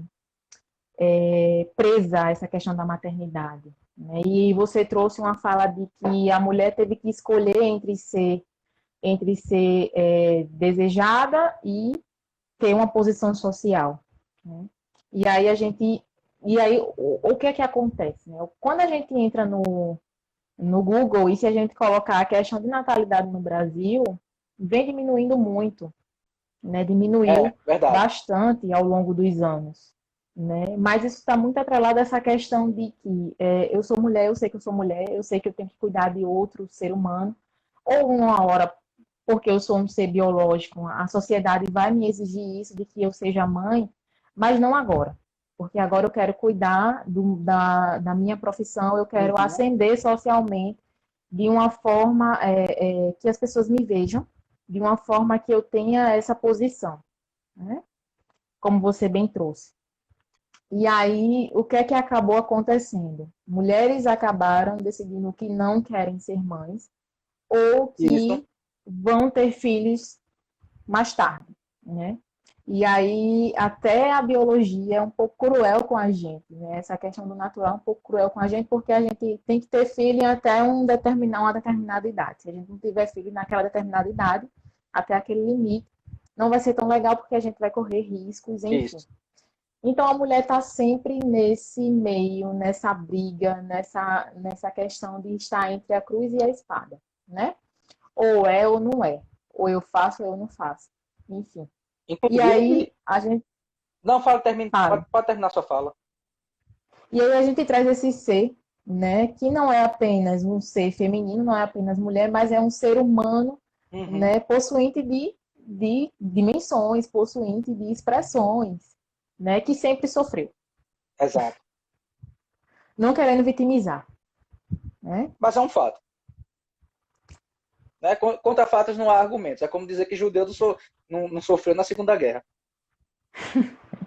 presa a essa questão da maternidade. Né? E você trouxe uma fala de que a mulher teve que escolher entre ser desejada e ter uma posição social. né? E aí o que é que acontece, né? Quando a gente entra no Google e se a gente colocar a questão de natalidade no Brasil, vem diminuindo muito, né? É, Diminuiu verdade. bastante ao longo dos anos, né? Mas isso está muito atrelado a essa questão de que eu sou mulher, eu sei que eu sou mulher, eu sei que eu tenho que cuidar de outro ser humano, ou uma hora, porque eu sou um ser biológico, a sociedade vai me exigir isso, de que eu seja mãe, mas não agora. Porque agora eu quero cuidar da minha profissão, eu quero Uhum. ascender socialmente de uma forma que as pessoas me vejam, de uma forma que eu tenha essa posição, né? Como você bem trouxe. E aí, o que é que acabou acontecendo? Mulheres acabaram decidindo que não querem ser mães ou Isso, que vão ter filhos mais tarde, né? E aí, até a biologia é um pouco cruel com a gente, né? Essa questão do natural é um pouco cruel com a gente, porque a gente tem que ter filho até uma determinada idade. Se a gente não tiver filho naquela determinada idade, até aquele limite, não vai ser tão legal porque a gente vai correr riscos, enfim. isso. Então, a mulher está sempre nesse meio, nessa briga, nessa questão de estar entre a cruz e a espada, né? Ou é ou não é. Ou eu faço ou eu não faço. Enfim. E aí Inclusive, a gente não, fala, termine, fala. pode terminar sua fala. E aí a gente traz esse ser, né, que não é apenas um ser feminino, não é apenas mulher, mas é um ser humano, Uhum. né, possuinte de dimensões, possuinte de expressões, né, que sempre sofreu, Exato. não querendo vitimizar, né? Mas é um fato. Né? Contra fatos não há argumentos. É como dizer que judeu não sofreu na Segunda Guerra.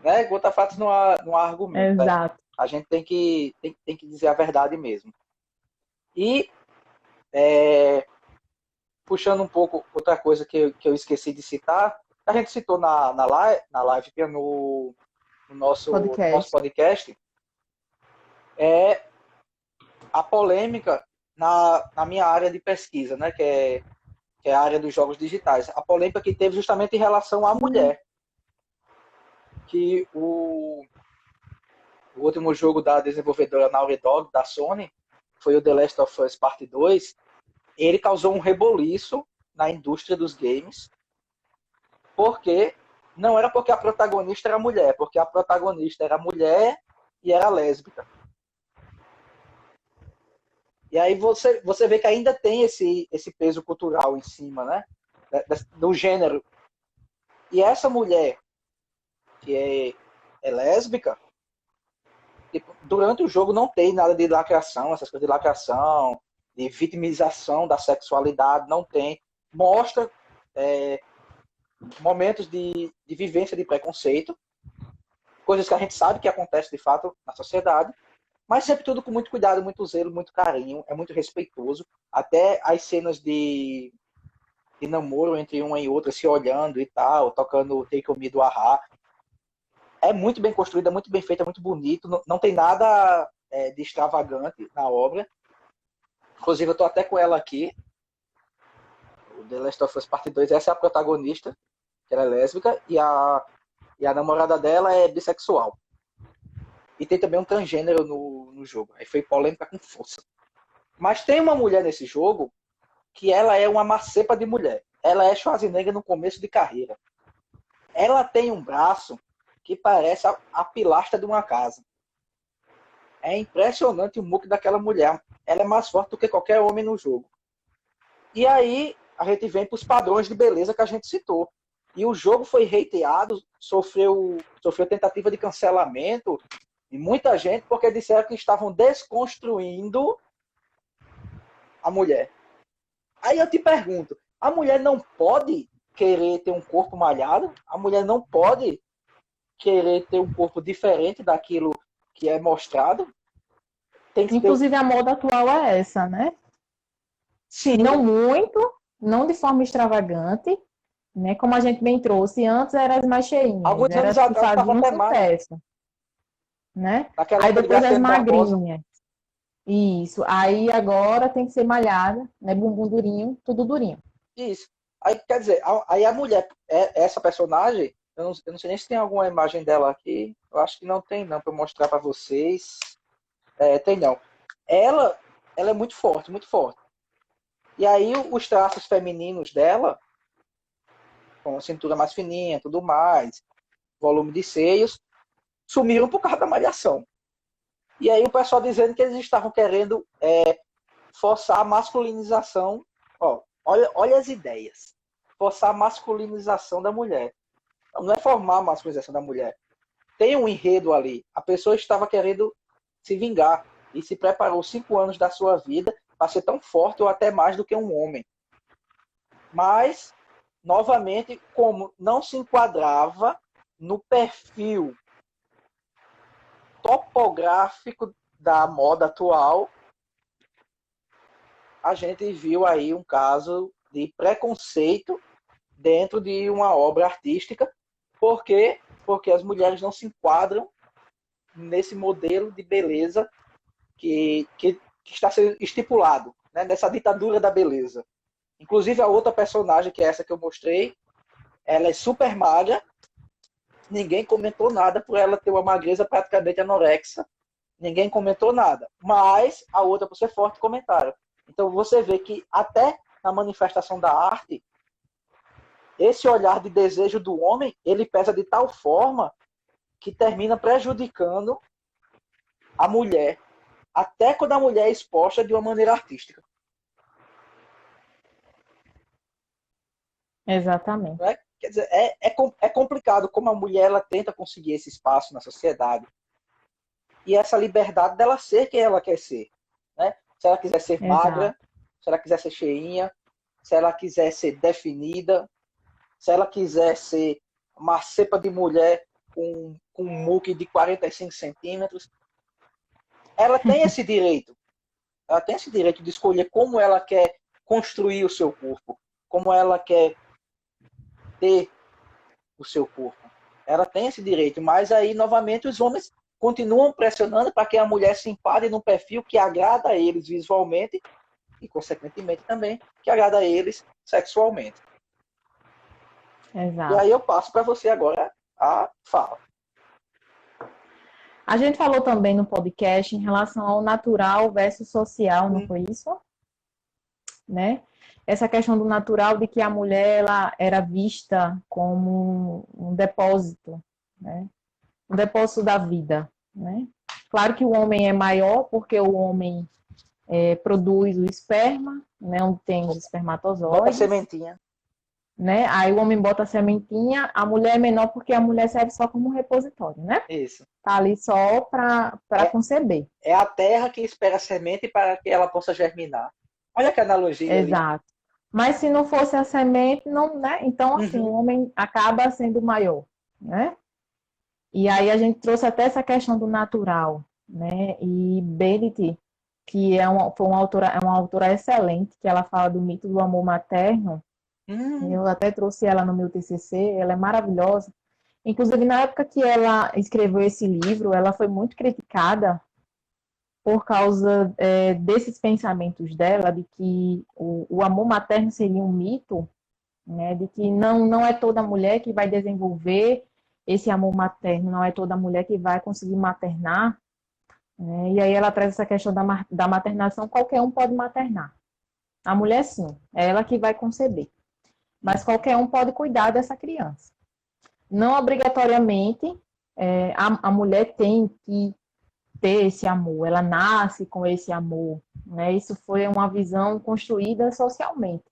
Né? Contra fatos não há argumentos. Né? Exato. A gente tem que dizer a verdade mesmo. E, é, puxando um pouco outra coisa que eu esqueci de citar, a gente citou na live, que é no nosso Podcast. podcast, é a polêmica na minha área de pesquisa, né? Que é a área dos jogos digitais. A polêmica que teve justamente em relação à mulher. Que o último jogo da desenvolvedora Naughty Dog, da Sony, foi o The Last of Us Part 2, ele causou um reboliço na indústria dos games, porque não era porque a protagonista era mulher, porque a protagonista era mulher e era lésbica. E aí você vê que ainda tem esse peso cultural em cima, né? Do gênero. E essa mulher, que é lésbica, tipo, durante o jogo não tem nada de lacração, essas coisas de lacração, de vitimização da sexualidade, não tem. Mostra momentos de vivência de preconceito, coisas que a gente sabe que acontece de fato na sociedade, mas sempre tudo com muito cuidado, muito zelo, muito carinho, é muito respeitoso. Até as cenas de namoro entre uma e outra, se olhando e tal, tocando Take On Me do Ahá, é muito bem construído, é muito bem feito, é muito bonito, não tem nada de extravagante na obra. Inclusive, eu tô até com ela aqui, o The Last of Us Part 2, essa é a protagonista, que ela é lésbica, e a namorada dela é bissexual. E tem também um transgênero no jogo. Aí foi polêmica com força. Mas tem uma mulher nesse jogo que ela é uma macepa de mulher. Ela é Schwarzenegger no começo de carreira. Ela tem um braço que parece a pilastra de uma casa. É impressionante o muque daquela mulher. Ela é mais forte do que qualquer homem no jogo. E aí a gente vem para os padrões de beleza que a gente citou. E o jogo foi hateado, sofreu tentativa de cancelamento, e muita gente porque disseram que estavam desconstruindo a mulher. Aí eu te pergunto, a mulher não pode querer ter um corpo malhado? A mulher não pode querer ter um corpo diferente daquilo que é mostrado? Tem que ter. Inclusive, a moda atual é essa, né? Não Sim, muito, não de forma extravagante, né? Como a gente bem trouxe, antes eram as mais cheinhas, alguns eram anos as que atrás estava faziam até magro. sucesso, né? Naquela Aí época de depois as Graciane Barbosa. magrinhas. Isso. Aí agora tem que ser malhada, né? Bumbum durinho, tudo durinho. Isso. Aí, quer dizer, aí a mulher, essa personagem, eu não sei nem se tem alguma imagem dela aqui. Eu acho que não tem, não, para mostrar para vocês. Tem não. Ela, ela é muito forte, muito forte. E aí os traços femininos dela, com a cintura mais fininha, tudo mais, volume de seios, sumiram por causa da malhação. E aí o pessoal dizendo que eles estavam querendo forçar a masculinização. Ó, olha as ideias. Forçar a masculinização da mulher. Não é formar a masculinização da mulher. Tem um enredo ali. A pessoa estava querendo se vingar e se preparou 5 anos da sua vida para ser tão forte ou até mais do que um homem. Mas, novamente, como não se enquadrava no perfil topográfico da moda atual, a gente viu aí um caso de preconceito dentro de uma obra artística. Por quê? Porque as mulheres não se enquadram nesse modelo de beleza que está sendo estipulado, né? Nessa ditadura da beleza. Inclusive a outra personagem, que é essa que eu mostrei, ela é super magra, ninguém comentou nada por ela ter uma magreza praticamente anorexa, ninguém comentou nada, mas a outra, por ser forte, comentaram. Então você vê que até na manifestação da arte, esse olhar de desejo do homem, ele pesa de tal forma que termina prejudicando a mulher, até quando a mulher é exposta de uma maneira artística. Exatamente. Né? Quer dizer, é complicado como a mulher ela tenta conseguir esse espaço na sociedade e essa liberdade dela ser quem ela quer ser. Né? Se ela quiser ser magra, Exato. se ela quiser ser cheinha, se ela quiser ser definida, se ela quiser ser uma cepa de mulher com um muque de 45 centímetros, ela tem esse direito. Ela tem esse direito de escolher como ela quer construir o seu corpo, como ela quer ter o seu corpo. Ela tem esse direito, mas aí, novamente, os homens continuam pressionando para que a mulher se enquadre num perfil que agrada a eles visualmente e, consequentemente, também que agrada a eles sexualmente. E Exato. aí eu passo para você agora a fala. A gente falou também no podcast em relação ao natural versus social, não foi isso? Né? Essa questão do natural, de que a mulher ela era vista como um depósito, né? Um depósito da vida, né? Claro que o homem é maior porque o homem produz o esperma, né? Onde tem os Bota a espermatozoides, sementinha. né? Aí o homem bota a sementinha, a mulher é menor porque a mulher serve só como repositório, né? Isso. Tá ali só para É, conceber. é a terra que espera a semente para que ela possa germinar. Olha que analogia ali. Exato. Mas se não fosse a semente, não, né? Então, assim, o Uhum. homem acaba sendo maior, né? E aí a gente trouxe até essa questão do natural, né? E Belit, que é uma autora excelente, que ela fala do mito do amor materno. Eu até trouxe ela no meu TCC, ela é maravilhosa. Inclusive, na época que ela escreveu esse livro, ela foi muito criticada por causa desses pensamentos dela, de que o amor materno seria um mito, né? De que não é toda mulher que vai desenvolver esse amor materno, não é toda mulher que vai conseguir maternar, né? E aí ela traz essa questão da maternação, qualquer um pode maternar. A mulher sim, é ela que vai conceber, mas qualquer um pode cuidar dessa criança. Não obrigatoriamente a mulher tem que ter esse amor, ela nasce com esse amor, né? Isso foi uma visão construída socialmente.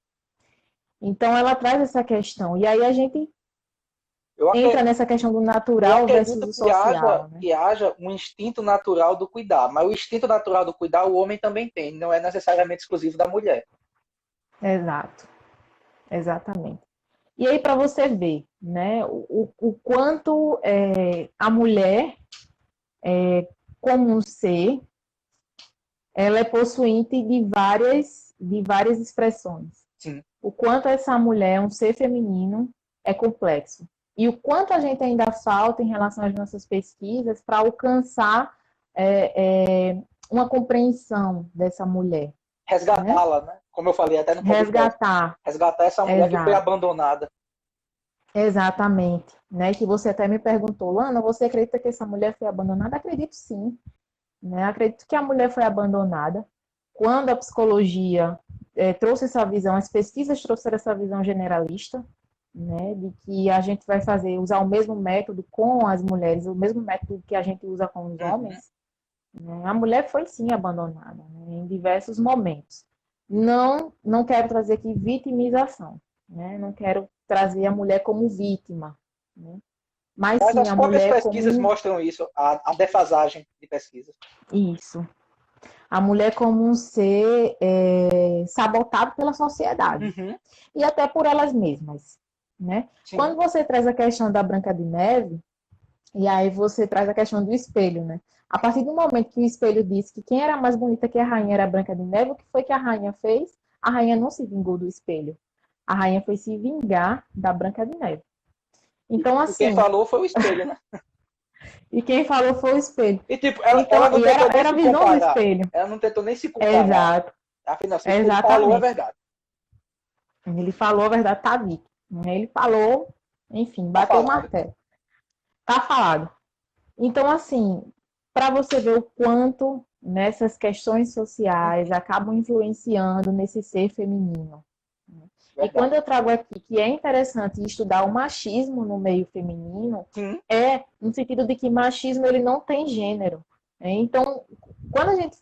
Então ela traz essa questão. E aí a gente Eu, entra nessa questão do eu natural versus acredito o social, né? que haja um instinto natural do cuidar, mas o instinto natural do cuidar o homem também tem, não é necessariamente exclusivo da mulher. Exato, exatamente. E aí para você ver, né, o quanto a mulher, como um ser, ela é possuinte de várias expressões. Sim. O quanto essa mulher, um ser feminino, é complexo. E o quanto a gente ainda falta em relação às nossas pesquisas para alcançar uma compreensão dessa mulher. Né? Resgatá-la, né? Como eu falei até no podcast. Resgatar. Resgatar essa mulher que foi Exato. abandonada. Exatamente. né? Que você até me perguntou, Lana, você acredita que essa mulher foi abandonada? Acredito sim, né? Acredito que a mulher foi abandonada. Quando a psicologia trouxe essa visão, as pesquisas trouxeram essa visão generalista, né? De que a gente vai usar o mesmo método com as mulheres, o mesmo método que a gente usa com os Uhum. homens, né? A mulher foi sim abandonada, né? Em diversos momentos. Não quero trazer aqui vitimização, né? Não quero trazer a mulher como vítima, né? Mas Mas sim as a próprias mulher pesquisas como mostram isso, a defasagem de pesquisas. isso, a mulher como um ser sabotado pela sociedade Uhum. e até por elas mesmas, né? Quando Sim. você traz a questão da Branca de Neve, e aí você traz a questão do espelho, né? A partir do momento que o espelho disse que quem era mais bonita que a rainha era a Branca de Neve, o que foi que a rainha fez? A rainha não se vingou do espelho. A rainha foi se vingar da Branca de Neve. Então, E quem assim, falou foi o espelho, né? e quem falou foi o espelho. E tipo, ela Então, não e tentou nem era a se visão do comparar. espelho. Ela não tentou nem se comparar. Exato, Afinal, se o espelho falou, é exatamente. verdade. Ele falou a verdade, tá dito. Ele falou, enfim, Tá bateu o falado. martelo. Tá falado. Então, assim, para você ver o quanto nessas questões sociais Uhum. acabam influenciando nesse ser feminino. E quando Verdade. eu trago aqui que é interessante estudar o machismo no meio feminino, Sim. é no sentido de que machismo ele não tem gênero. Né? Então, quando a gente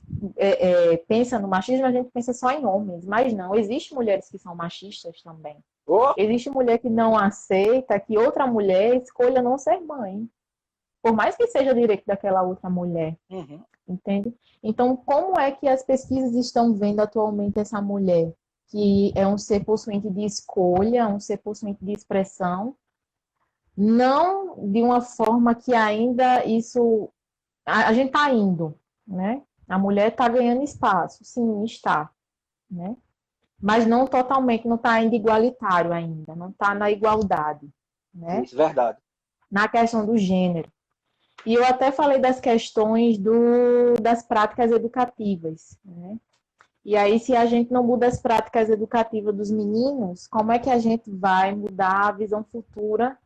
pensa no machismo, a gente pensa só em homens, mas não, existem mulheres que são machistas também. Oh, Existe mulher que não aceita que outra mulher escolha não ser mãe, por mais que seja direito daquela outra mulher, uhum. entende? Então, como é que as pesquisas estão vendo atualmente essa mulher, que é um ser possuinte de escolha, um ser possuinte de expressão, não de uma forma que ainda isso. A gente está indo, né? A mulher está ganhando espaço, sim, está, né? Mas não totalmente, não está ainda igualitário ainda, não está na igualdade, né? Isso, verdade. Na questão do gênero. E eu até falei das questões das práticas educativas, né? E aí, se a gente não muda as práticas educativas dos meninos, como é que a gente vai mudar a visão futura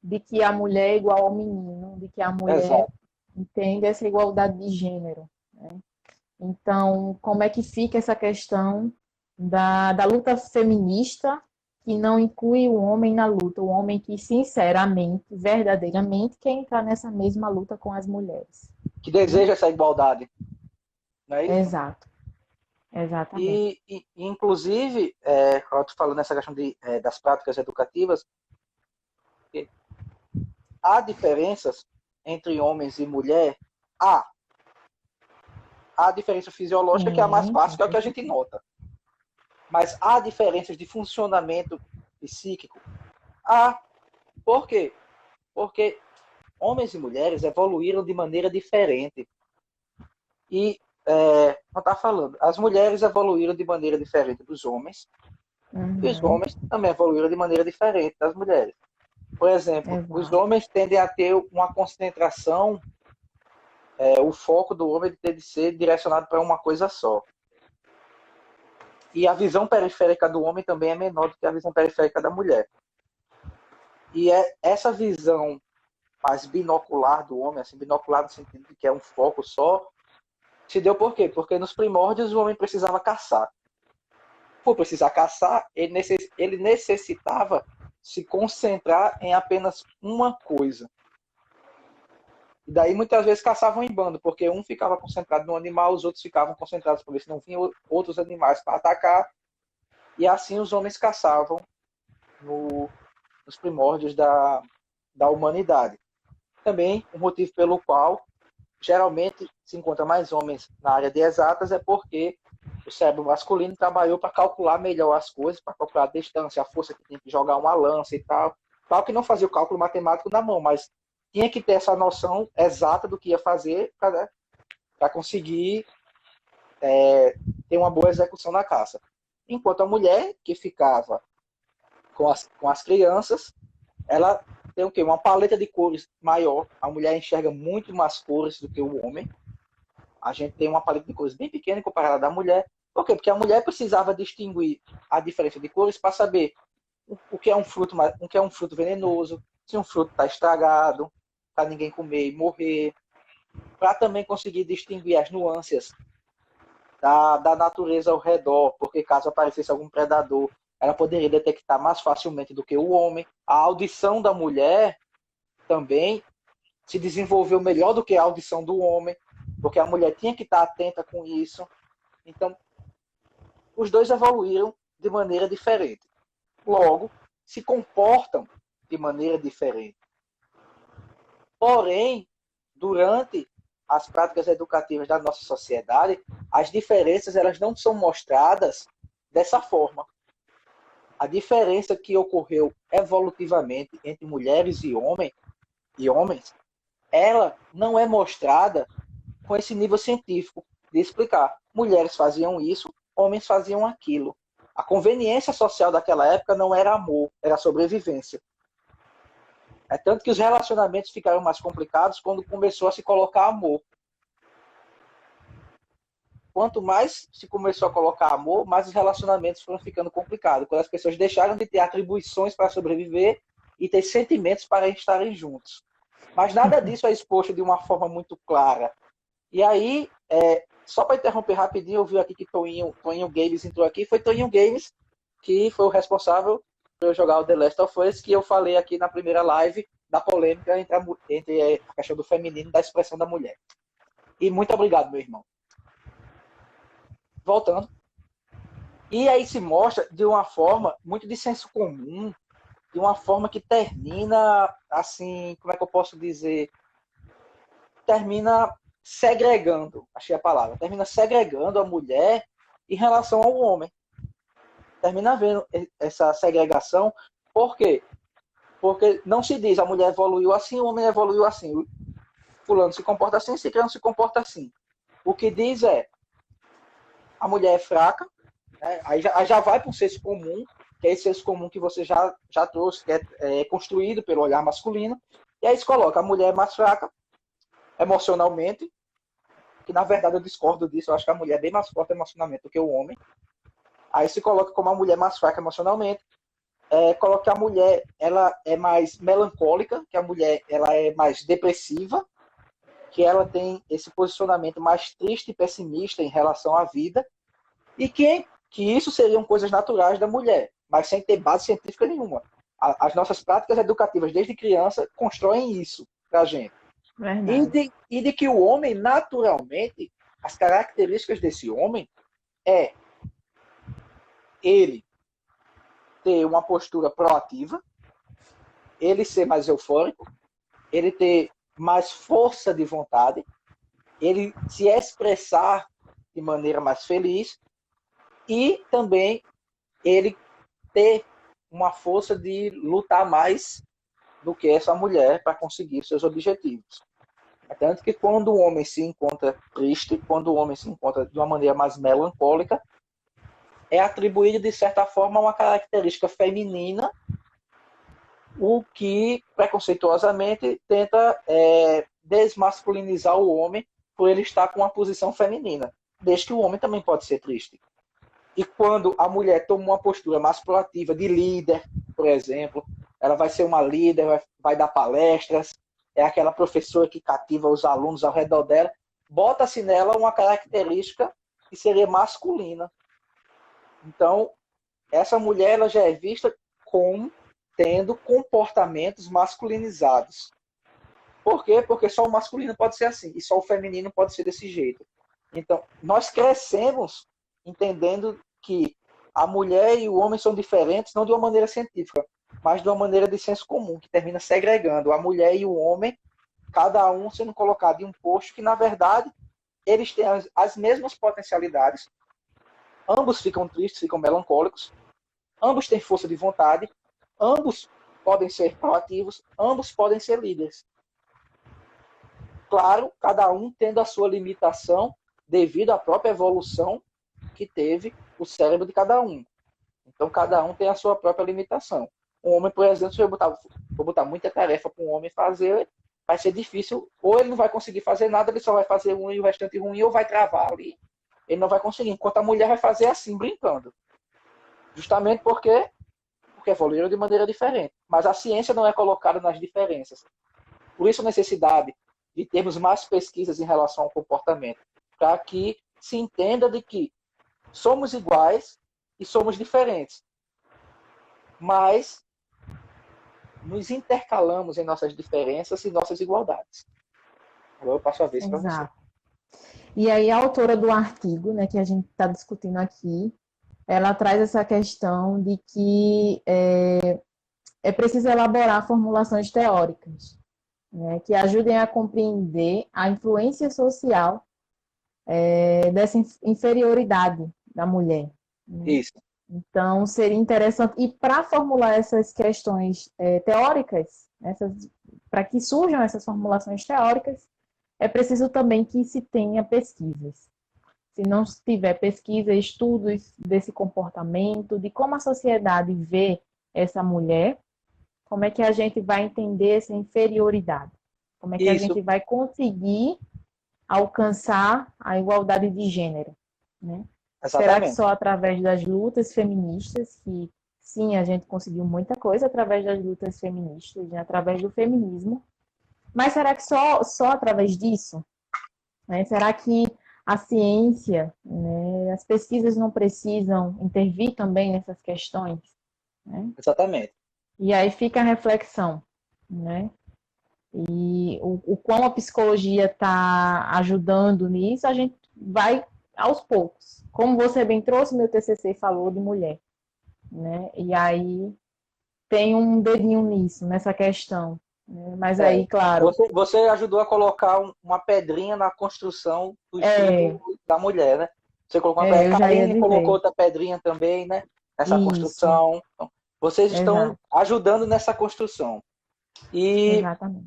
de que a mulher é igual ao menino, de que a mulher Exato. entende essa igualdade de gênero? Né? Então, como é que fica essa questão da luta feminista que não inclui o homem na luta, o homem que sinceramente, verdadeiramente quer entrar nessa mesma luta com as mulheres. Que Né? deseja essa igualdade. Não é isso? Exato, exatamente. Inclusive, quando eu tô falando nessa questão das práticas educativas, há diferenças entre homens e mulher. Há, há diferença fisiológica que é a mais Sim, fácil, com que é o que a gente certeza. nota. Mas há diferenças de funcionamento psíquico. Há. Por quê? Porque homens e mulheres evoluíram de maneira diferente. E, não está falando, as mulheres evoluíram de maneira diferente dos homens, e os Uhum, homens também evoluíram de maneira diferente das mulheres. Por exemplo, os exato. homens tendem a ter uma concentração, o foco do homem tem de ser direcionado para uma coisa só. E a visão periférica do homem também é menor do que a visão periférica da mulher. E essa visão mais binocular do homem, assim, binocular no sentido de que é um foco só, se deu por quê? Porque nos primórdios o homem precisava caçar. Por precisar caçar, ele necessitava se concentrar em apenas uma coisa. E daí muitas vezes caçavam em bando, porque um ficava concentrado no animal, os outros ficavam concentrados para ver se não vinham outros animais para atacar. E assim os homens caçavam no, nos primórdios da humanidade. Também o motivo pelo qual geralmente se encontra mais homens na área de exatas é porque o cérebro masculino trabalhou para calcular melhor as coisas, para calcular a distância, a força que tem que jogar uma lança e tal. Claro que não fazia o cálculo matemático na mão, mas tinha que ter essa noção exata do que ia fazer para conseguir ter uma boa execução na caça. Enquanto a mulher, que ficava com as crianças, ela tem o quê? Uma paleta de cores maior. A mulher enxerga muito mais cores do que o homem. A gente tem uma paleta de cores bem pequena comparada da mulher. Por quê? Porque a mulher precisava distinguir a diferença de cores para saber o que é um fruto venenoso, se um fruto está estragado, para ninguém comer e morrer, para também conseguir distinguir as nuances da natureza ao redor, porque caso aparecesse algum predador, ela poderia detectar mais facilmente do que o homem. A audição da mulher também se desenvolveu melhor do que a audição do homem, porque a mulher tinha que estar atenta com isso. Então, os dois evoluíram de maneira diferente. Logo, se comportam de maneira diferente. Porém, durante as práticas educativas da nossa sociedade, as diferenças elas não são mostradas dessa forma. A diferença que ocorreu evolutivamente entre mulheres e homens, ela não é mostrada com esse nível científico de explicar. Mulheres faziam isso, homens faziam aquilo. A conveniência social daquela época não era amor, era sobrevivência. É tanto que os relacionamentos ficaram mais complicados quando começou a se colocar amor. Quanto mais se começou a colocar amor, mais os relacionamentos foram ficando complicados. Quando as pessoas deixaram de ter atribuições para sobreviver e ter sentimentos para estarem juntos. Mas nada disso é exposto de uma forma muito clara. E aí, só para interromper rapidinho, eu vi aqui que Toinho Games entrou aqui. Foi Toinho Games que foi o responsável por eu jogar o The Last of Us, que eu falei aqui na primeira live da polêmica entre a questão do feminino e da expressão da mulher. E muito obrigado, meu irmão. Voltando. E aí se mostra de uma forma muito de senso comum, de uma forma que termina, assim, como é que eu posso dizer? Termina segregando, achei a palavra, termina segregando a mulher em relação ao homem. Termina vendo essa segregação. Por quê? Porque não se diz a mulher evoluiu assim, o homem evoluiu assim. O fulano se comporta assim, ciclano se comporta assim. O que diz é a mulher é fraca, né? Aí já vai para um senso comum, que é esse senso comum que você já trouxe, que é construído pelo olhar masculino, e aí se coloca a mulher é mais fraca emocionalmente, que na verdade eu discordo disso, eu acho que a mulher é bem mais forte emocionalmente do que o homem. Aí se coloca como a mulher mais fraca emocionalmente, coloca que a mulher ela é mais melancólica, que a mulher ela é mais depressiva, que ela tem esse posicionamento mais triste e pessimista em relação à vida, e que isso seriam coisas naturais da mulher, mas sem ter base científica nenhuma. As nossas práticas educativas desde criança constroem isso para a gente. E de que o homem, naturalmente, as características desse homem é ele ter uma postura proativa, ele ser mais eufórico, ele ter mais força de vontade, ele se expressar de maneira mais feliz e também ele ter uma força de lutar mais do que essa mulher para conseguir seus objetivos. É tanto que quando o homem se encontra triste, quando o homem se encontra de uma maneira mais melancólica, é atribuído, de certa forma, a uma característica feminina, o que, preconceituosamente, tenta desmasculinizar o homem por ele estar com uma posição feminina, desde que o homem também pode ser triste. E quando a mulher toma uma postura mais proativa de líder, por exemplo, ela vai ser uma líder, vai dar palestras, é aquela professora que cativa os alunos ao redor dela, bota-se nela uma característica que seria masculina. Então, essa mulher ela já é vista como tendo comportamentos masculinizados. Por quê? Porque só o masculino pode ser assim, e só o feminino pode ser desse jeito. Então, nós crescemos entendendo que a mulher e o homem são diferentes, não de uma maneira científica, mas de uma maneira de senso comum, que termina segregando a mulher e o homem, cada um sendo colocado em um posto que, na verdade, eles têm as mesmas potencialidades, ambos ficam tristes, ficam melancólicos, ambos têm força de vontade, ambos podem ser proativos, ambos podem ser líderes. Claro, cada um tendo a sua limitação devido à própria evolução que teve o cérebro de cada um. Então, cada um tem a sua própria limitação. Um homem, por exemplo, se eu botar muita tarefa para um homem fazer, vai ser difícil, ou ele não vai conseguir fazer nada, ele só vai fazer um e o restante ruim, ou vai travar ali. Ele não vai conseguir. Enquanto a mulher vai fazer assim, brincando. Justamente porque porque evoluíram de maneira diferente. Mas a ciência não é colocada nas diferenças. Por isso a necessidade de termos mais pesquisas em relação ao comportamento, para que se entenda de que somos iguais e somos diferentes, mas nos intercalamos em nossas diferenças e nossas igualdades. Agora eu passo a vez para você. Exato. E aí a autora do artigo, né, que a gente está discutindo aqui, ela traz essa questão de que é preciso elaborar formulações teóricas, né, que ajudem a compreender a influência social dessa inferioridade da mulher. Né? Isso. Então, seria interessante, e para formular essas questões teóricas, para que surjam essas formulações teóricas, é preciso também que se tenha pesquisas. Se não tiver pesquisa, estudos desse comportamento, de como a sociedade vê essa mulher, como é que a gente vai entender essa inferioridade? Como é que a gente vai conseguir alcançar a igualdade de gênero? Né? Será que só através das lutas feministas, que sim, a gente conseguiu muita coisa através das lutas feministas, né? Através do feminismo, mas será que só através disso? Né? Será que a ciência, né, as pesquisas não precisam intervir também nessas questões? Né? Exatamente. E aí fica a reflexão, né? E o quão a psicologia está ajudando nisso, a gente vai aos poucos. Como você bem trouxe, meu TCC falou de mulher, né? E aí tem um dedinho nisso, nessa questão. Né? Mas aí, claro... Você ajudou a colocar uma pedrinha na construção do estudo da mulher, né? Você colocou uma pedrinha, a Karine colocou outra pedrinha também, né? Nessa construção. Então, vocês estão ajudando nessa construção. Exatamente.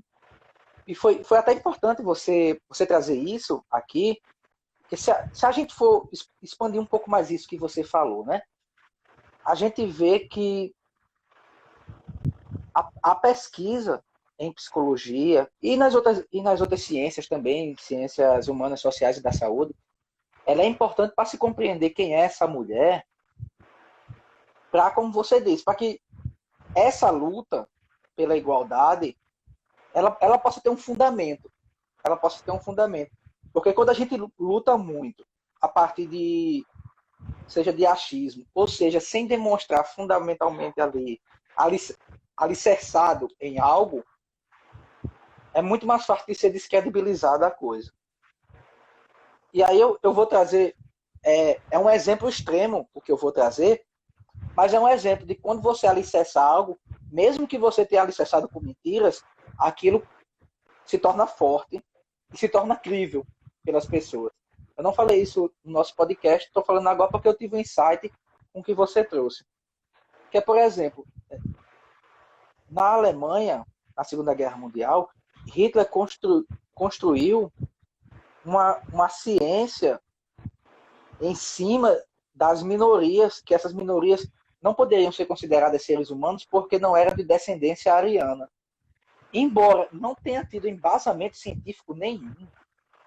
E foi até importante você trazer isso aqui, porque se a gente for expandir um pouco mais isso que você falou, né? A gente vê que a pesquisa em psicologia e nas outras ciências também, ciências humanas, sociais e da saúde, ela é importante para se compreender quem é essa mulher, para, como você disse, para que essa luta pela igualdade, ela possa ter um fundamento. Ela possa ter um fundamento. Porque quando a gente luta muito a partir seja de achismo, ou seja, sem demonstrar fundamentalmente ali, alicerçado em algo, é muito mais fácil de ser descredibilizada a coisa. E aí eu vou trazer, é um exemplo extremo o que eu vou trazer, mas é um exemplo de quando você alicerça algo, mesmo que você tenha alicerçado com mentiras, aquilo se torna forte e se torna crível pelas pessoas. Eu não falei isso no nosso podcast, estou falando agora porque eu tive um insight com o que você trouxe. Que é, por exemplo, na Alemanha, na Segunda Guerra Mundial, Hitler construiu uma ciência em cima das minorias, que essas minorias não poderiam ser consideradas seres humanos porque não eram de descendência ariana. Embora não tenha tido embasamento científico nenhum,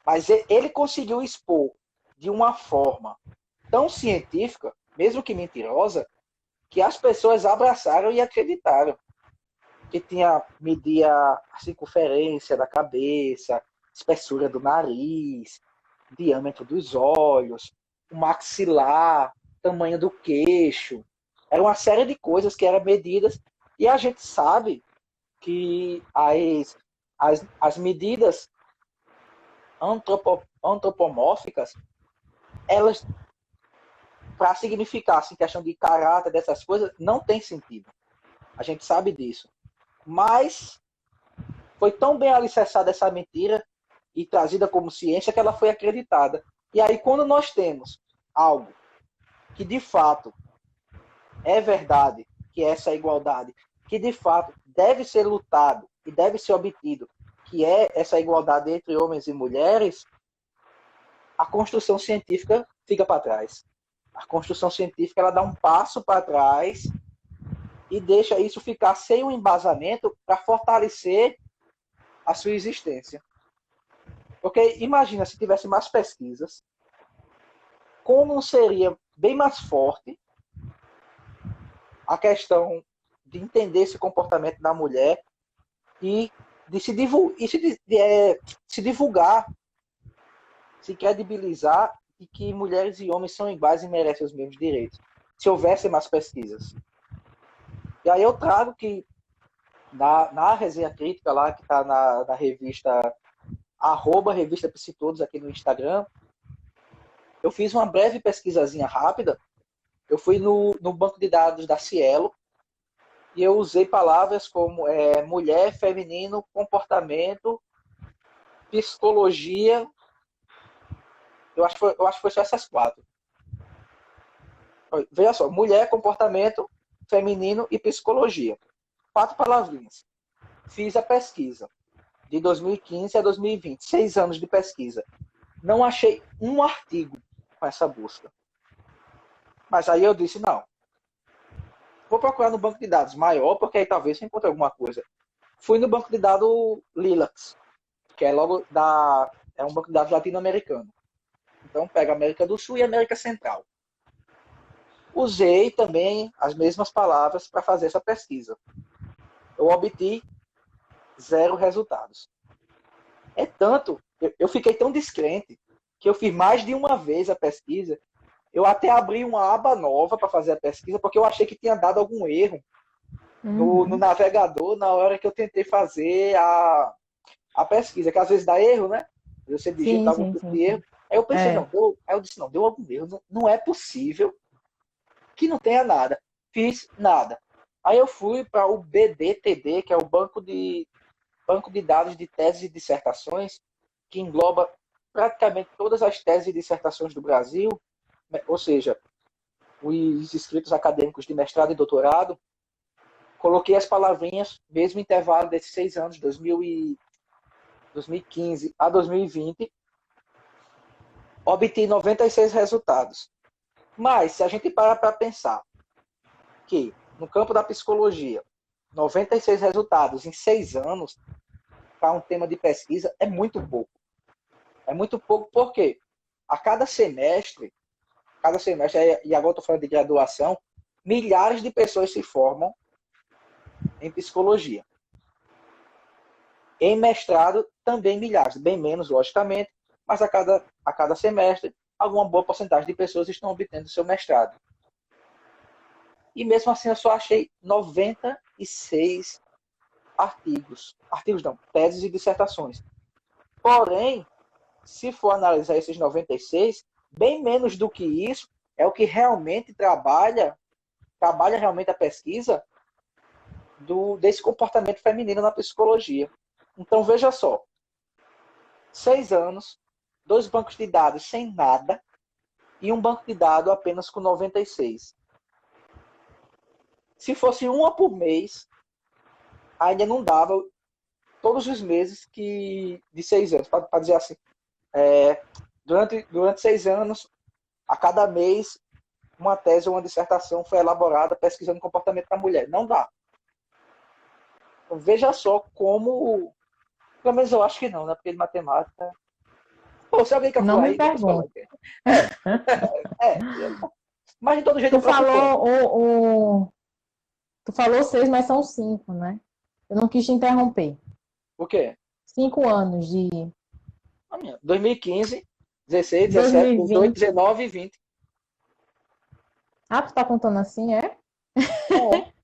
mas ele conseguiu expor de uma forma tão científica, mesmo que mentirosa, que as pessoas abraçaram e acreditaram. Que media a circunferência da cabeça, espessura do nariz, diâmetro dos olhos, o maxilar, tamanho do queixo. Era uma série de coisas que eram medidas e a gente sabe que as medidas antropomórficas, elas, para significar assim, questão de caráter dessas coisas, não tem sentido. A gente sabe disso. Mas foi tão bem alicerçada essa mentira e trazida como ciência que ela foi acreditada. E aí, quando nós temos algo que de fato é verdade, que é essa igualdade, que de fato deve ser lutado e deve ser obtido, que é essa igualdade entre homens e mulheres, a construção científica fica para trás. A construção científica ela dá um passo para trás e deixa isso ficar sem um embasamento para fortalecer a sua existência. Porque imagina se tivesse mais pesquisas, como seria bem mais forte a questão de entender esse comportamento da mulher e de se divulgar, se credibilizar de que mulheres e homens são iguais e merecem os mesmos direitos, se houvesse mais pesquisas. E aí eu trago que na resenha crítica lá, que está na revista, @revista Psitodos aqui no Instagram, eu fiz uma breve pesquisazinha rápida. Eu fui no banco de dados da Cielo e eu usei palavras como mulher, feminino, comportamento, psicologia. Eu acho que foi só essas 4. Veja só, mulher, comportamento, feminino e psicologia. 4 palavrinhas. Fiz a pesquisa de 2015 a 2020, 6 anos de pesquisa. Não achei um artigo com essa busca. Mas aí eu disse, não, vou procurar no banco de dados maior, porque aí talvez eu encontre alguma coisa. Fui no banco de dados Lilacs, que é é um banco de dados latino-americano. Então pega América do Sul e América Central. Usei também as mesmas palavras para fazer essa pesquisa. Eu obtive 0 resultados. É tanto, eu fiquei tão descrente que eu fiz mais de uma vez a pesquisa. Eu até abri uma aba nova para fazer a pesquisa, porque eu achei que tinha dado algum erro no navegador na hora que eu tentei fazer a pesquisa, que às vezes dá erro, né? Você digita algum tipo de erro. Aí eu pensei, aí eu disse, não, deu algum erro. Não é possível que não tenha nada. Fiz nada. Aí eu fui para o BDTD, que é o Banco de Dados de Teses e Dissertações, que engloba praticamente todas as teses e dissertações do Brasil, ou seja, os inscritos acadêmicos de mestrado e doutorado. Coloquei as palavrinhas, mesmo intervalo desses 6 anos, 2015 a 2020, obtive 96 resultados. Mas, se a gente parar para pensar que, no campo da psicologia, 96 resultados em 6 anos, para um tema de pesquisa, é muito pouco. É muito pouco porque a cada semestre, e agora estou falando de graduação, milhares de pessoas se formam em psicologia. Em mestrado, também milhares, bem menos, logicamente, mas a cada semestre, alguma boa porcentagem de pessoas estão obtendo seu mestrado. E mesmo assim, eu só achei 96 artigos. Artigos não, teses e dissertações. Porém, se for analisar esses 96, bem menos do que isso é o que realmente trabalha realmente a pesquisa desse comportamento feminino na psicologia. Então, veja só. 6 anos, 2 bancos de dados sem nada e um banco de dados apenas com 96. Se fosse uma por mês, ainda não dava todos os meses de 6 anos, para dizer assim. Durante 6 anos, a cada mês, uma tese ou uma dissertação foi elaborada pesquisando o comportamento da mulher. Não dá. Então, veja só como... Pelo menos eu acho que não, né? Porque de matemática... Pô, se alguém quer Não falar me aí... pergunte. Mas de todo jeito Tu falou tu falou 6, mas são 5, né? Eu não quis te interromper. O quê? 5 anos de 2015, 16, 17, 18, 2020. 19 e 20. Ah, tu tá contando assim, é?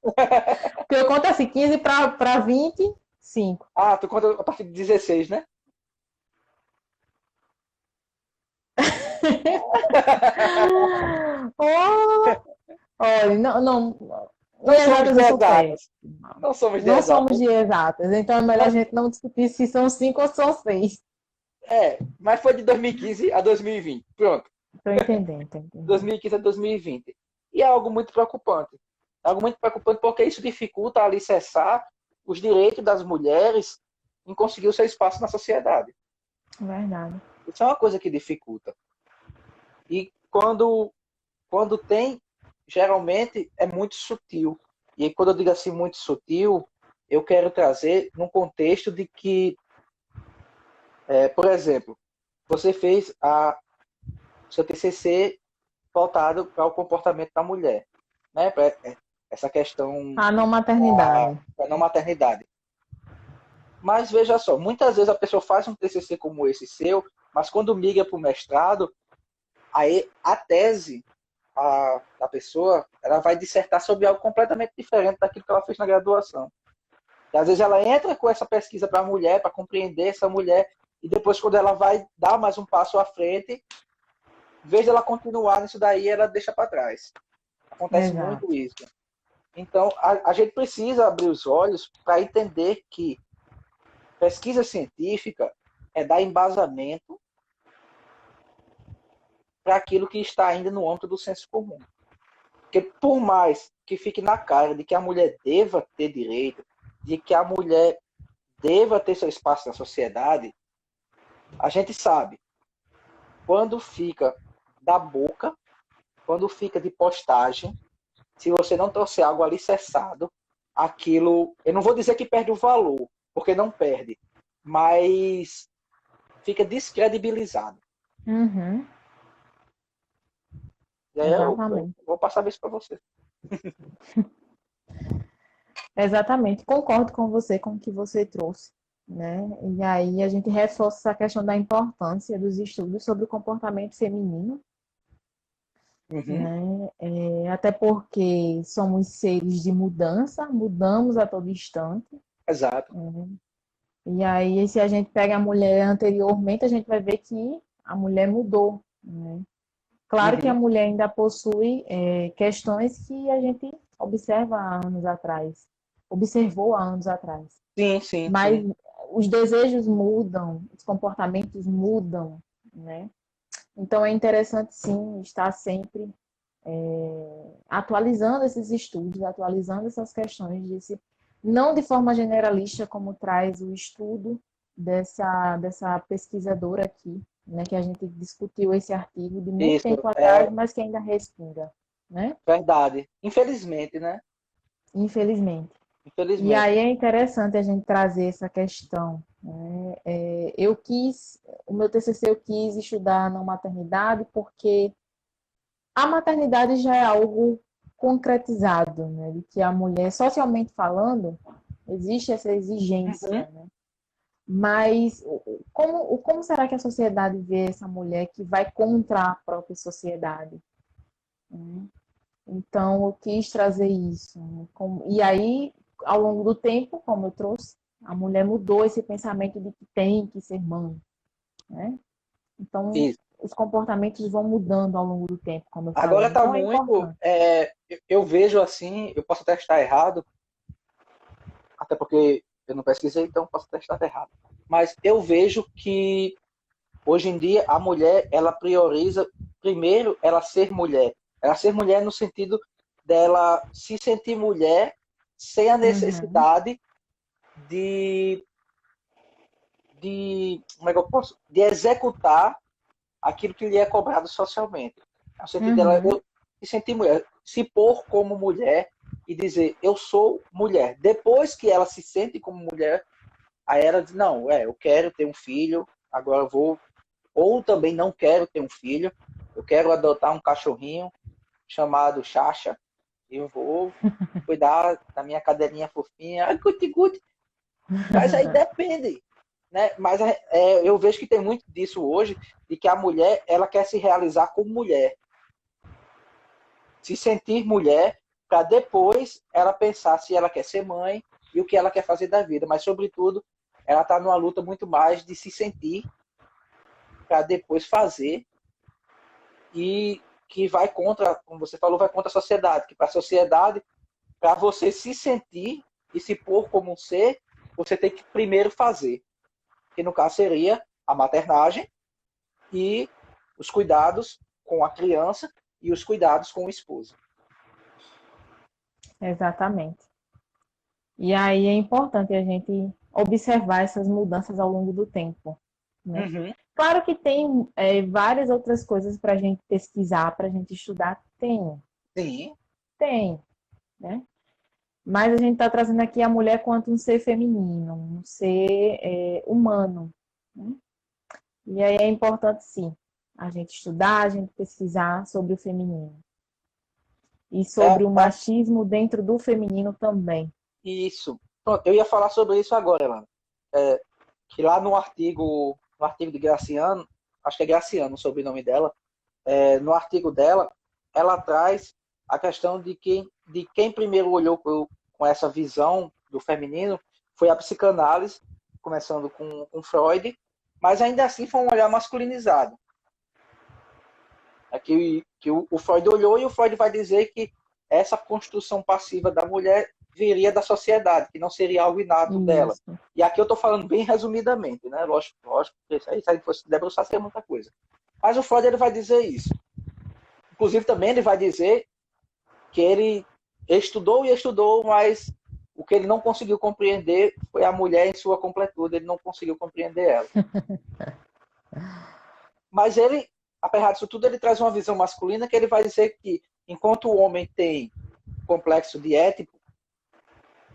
Porque eu conto assim, 15 para 25. Ah, tu conta a partir de 16, né? Olha, Não somos de eu sou péssima. exatas. Não somos de Não somos exatas. de exatas, então é melhor a gente não discutir se são 5 ou são 6. Mas foi de 2015 a 2020. Pronto. Estou entendendo. 2015 a 2020. E é algo muito preocupante. É algo muito preocupante porque isso dificulta alicerçar os direitos das mulheres em conseguir o seu espaço na sociedade. Verdade. Isso é uma coisa que dificulta. E quando tem, geralmente é muito sutil. E quando eu digo assim muito sutil, eu quero trazer num contexto de que, por exemplo, você fez seu TCC voltado para o comportamento da mulher, né? essa questão A não maternidade. da não maternidade. Mas veja só, muitas vezes a pessoa faz um TCC como esse seu, mas quando migra para o mestrado, aí a tese da pessoa, ela vai dissertar sobre algo completamente diferente daquilo que ela fez na graduação. E às vezes ela entra com essa pesquisa para a mulher, para compreender essa mulher, e depois quando ela vai dar mais um passo à frente, em vez de ela continuar nisso daí, ela deixa para trás. Acontece muito Exato. isso. Então, a gente precisa abrir os olhos para entender que pesquisa científica é dar embasamento para aquilo que está ainda no âmbito do senso comum. Porque por mais que fique na cara de que a mulher deva ter direito, de que a mulher deva ter seu espaço na sociedade, a gente sabe, quando fica da boca, quando fica de postagem, se você não trouxer algo alicerçado, aquilo, eu não vou dizer que perde o valor, porque não perde, mas fica descredibilizado. Uhum, E aí eu exatamente. vou passar isso para você. Exatamente. Concordo com você, com o que você trouxe, né? E aí a gente reforça essa questão da importância dos estudos sobre o comportamento feminino, Uhum, né? Até porque somos seres de mudança, mudamos a todo instante. exato. E aí, se a gente pega a mulher anteriormente, a gente vai ver que a mulher mudou, né? Claro que a Uhum. mulher ainda possui questões que a gente observa há anos atrás, observou há anos atrás. Sim, sim, Mas sim. os desejos mudam, os comportamentos mudam, né? Então é interessante sim estar sempre atualizando esses estudos, atualizando essas questões, não de forma generalista, como traz o estudo dessa pesquisadora aqui, né, que a gente discutiu esse artigo de muito Isso tempo atrás, é mas que ainda respinga, né? verdade. Infelizmente, né? Infelizmente. E Infelizmente. aí é interessante a gente trazer essa questão, né? O meu TCC eu quis estudar na maternidade porque a maternidade já é algo concretizado, né? De que a mulher, socialmente falando, existe essa Uhum. exigência, né? Mas como será que a sociedade vê essa mulher que vai contra a própria sociedade, né? Então, eu quis trazer isso, né? E aí, ao longo do tempo, como eu trouxe, a mulher mudou esse pensamento de que tem que ser mãe, né? Então, Isso. os comportamentos vão mudando ao longo do tempo, como eu Agora falei. está Então, é muito. importante. Eu vejo assim, eu posso até estar errado, até porque eu não pesquisei, então posso até estar errado. Mas eu vejo que hoje em dia a mulher ela prioriza primeiro ela ser mulher. Ela ser mulher no sentido dela se sentir mulher sem a Uhum, necessidade de, como é que eu posso? De executar aquilo que lhe é cobrado socialmente. No sentido dela uhum. se sentir mulher, se pôr como mulher e dizer eu sou mulher. Depois que ela se sente como mulher, aí ela diz, não, eu quero ter um filho, agora eu vou. Ou também não quero ter um filho, eu quero adotar um cachorrinho chamado Chacha, e eu vou cuidar da minha cadelinha fofinha, ai, guti. Mas aí depende, né? Mas eu vejo que tem muito disso hoje, de que a mulher ela quer se realizar como mulher, se sentir mulher, para depois ela pensar se ela quer ser mãe e o que ela quer fazer da vida. Mas, sobretudo, ela está numa luta muito mais de se sentir para depois fazer e que vai contra, como você falou, vai contra a sociedade. Que para a sociedade, para você se sentir e se pôr como um ser, você tem que primeiro fazer. Que no caso seria a maternagem e os cuidados com a criança e os cuidados com o esposo. Exatamente. E aí é importante a gente observar essas mudanças ao longo do tempo, né? Uhum. Claro que tem várias outras coisas para a gente pesquisar, para a gente estudar. Sim, Tem, né? Mas a gente está trazendo aqui a mulher quanto um ser feminino, um ser humano, né? E aí é importante, sim, a gente estudar, a gente pesquisar sobre o feminino. e sobre o machismo dentro do feminino também. Isso. Pronto, eu ia falar sobre isso agora, Elana. Que lá no artigo de Graciano, acho que é Graciano o sobrenome dela, no artigo dela, ela traz a questão de quem primeiro olhou com essa visão do feminino foi a psicanálise, começando com Freud, mas ainda assim foi um olhar masculinizado. Que o Freud olhou e o Freud vai dizer que essa construção passiva da mulher viria da sociedade, que não seria algo inato dela. Isso. E aqui eu estou falando bem resumidamente, né? Lógico, se a gente fosse debruçar, seria muita coisa. Mas o Freud ele vai dizer isso. Inclusive também ele vai dizer que ele estudou e estudou, mas o que ele não conseguiu compreender foi a mulher em sua completude, ele não conseguiu compreender ela. Mas ele, apesar disso tudo, ele traz uma visão masculina que ele vai dizer que, enquanto o homem tem complexo de Édipo,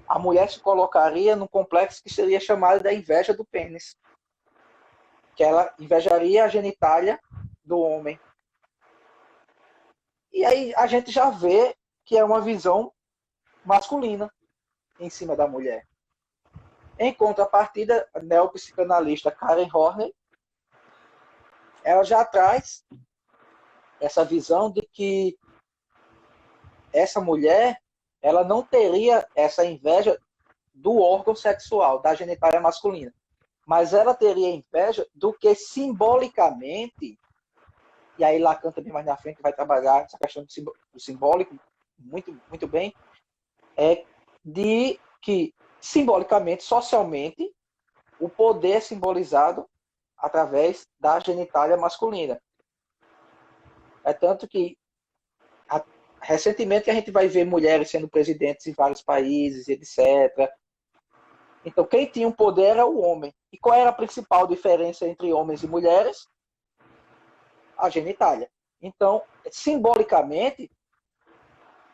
a mulher se colocaria num complexo que seria chamado da inveja do pênis. Que ela invejaria a genitália do homem. E aí a gente já vê que é uma visão masculina em cima da mulher. Em contrapartida, a neopsicanalista Karen Horney, ela já traz essa visão de que essa mulher ela não teria essa inveja do órgão sexual, da genitália masculina, mas ela teria inveja do que simbolicamente, e aí Lacan também mais na frente vai trabalhar essa questão do simbólico muito, muito bem, de que simbolicamente, socialmente, o poder é simbolizado através da genitália masculina. É tanto que recentemente a gente vai ver mulheres sendo presidentes em vários países, etc. Então, quem tinha um poder era o homem. E qual era a principal diferença entre homens e mulheres? A genitália. Então, simbolicamente,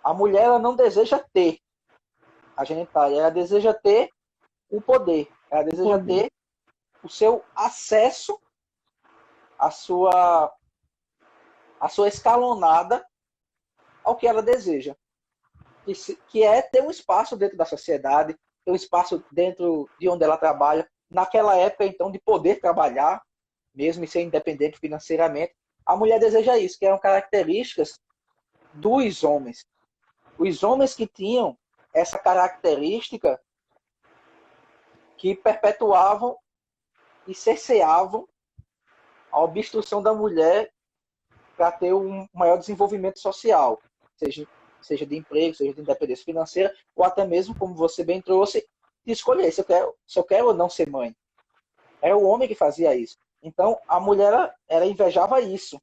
a mulher ela não deseja ter a genitália, ela deseja ter o poder, ela deseja ter o seu acesso à sua escalonada ao que ela deseja, que é ter um espaço dentro da sociedade, ter um espaço dentro de onde ela trabalha, naquela época, então, de poder trabalhar, mesmo e ser independente financeiramente. A mulher deseja isso, que eram características dos homens. Os homens que tinham essa característica que perpetuavam e cerceavam a obstrução da mulher para ter um maior desenvolvimento social, seja de emprego, seja de independência financeira, ou até mesmo, como você bem trouxe, de escolher se eu quero ou não ser mãe. Era o homem que fazia isso. Então, a mulher ela invejava isso.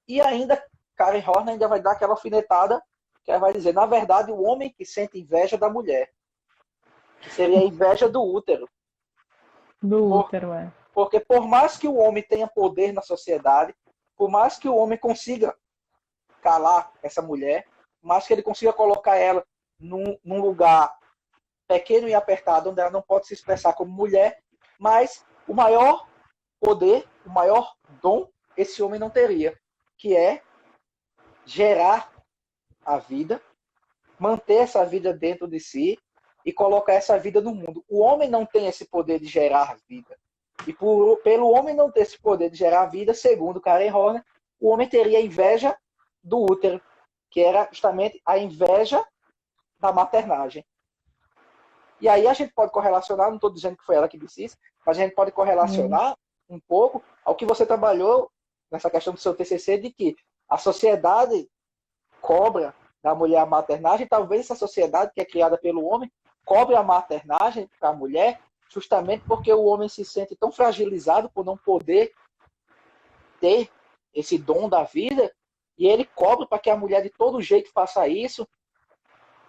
E ainda, Karen Horner ainda vai dar aquela alfinetada que ela vai dizer, na verdade, o homem que sente inveja da mulher, que seria a inveja do útero. Porque por mais que o homem tenha poder na sociedade, por mais que o homem consiga calar essa mulher, por mais que ele consiga colocar ela num lugar pequeno e apertado, onde ela não pode se expressar como mulher, mas o maior poder, o maior dom, esse homem não teria, que é gerar a vida, manter essa vida dentro de si e colocar essa vida no mundo. O homem não tem esse poder de gerar vida. E pelo homem não ter esse poder de gerar vida, segundo Karen Horner, o homem teria inveja do útero, que era justamente a inveja da maternagem. E aí a gente pode correlacionar, não estou dizendo que foi ela que disse isso, mas a gente pode correlacionar um pouco ao que você trabalhou nessa questão do seu TCC, de que a sociedade cobra da mulher a maternagem, talvez essa sociedade que é criada pelo homem cobre a maternagem para a mulher, justamente porque o homem se sente tão fragilizado por não poder ter esse dom da vida, e ele cobra para que a mulher de todo jeito faça isso,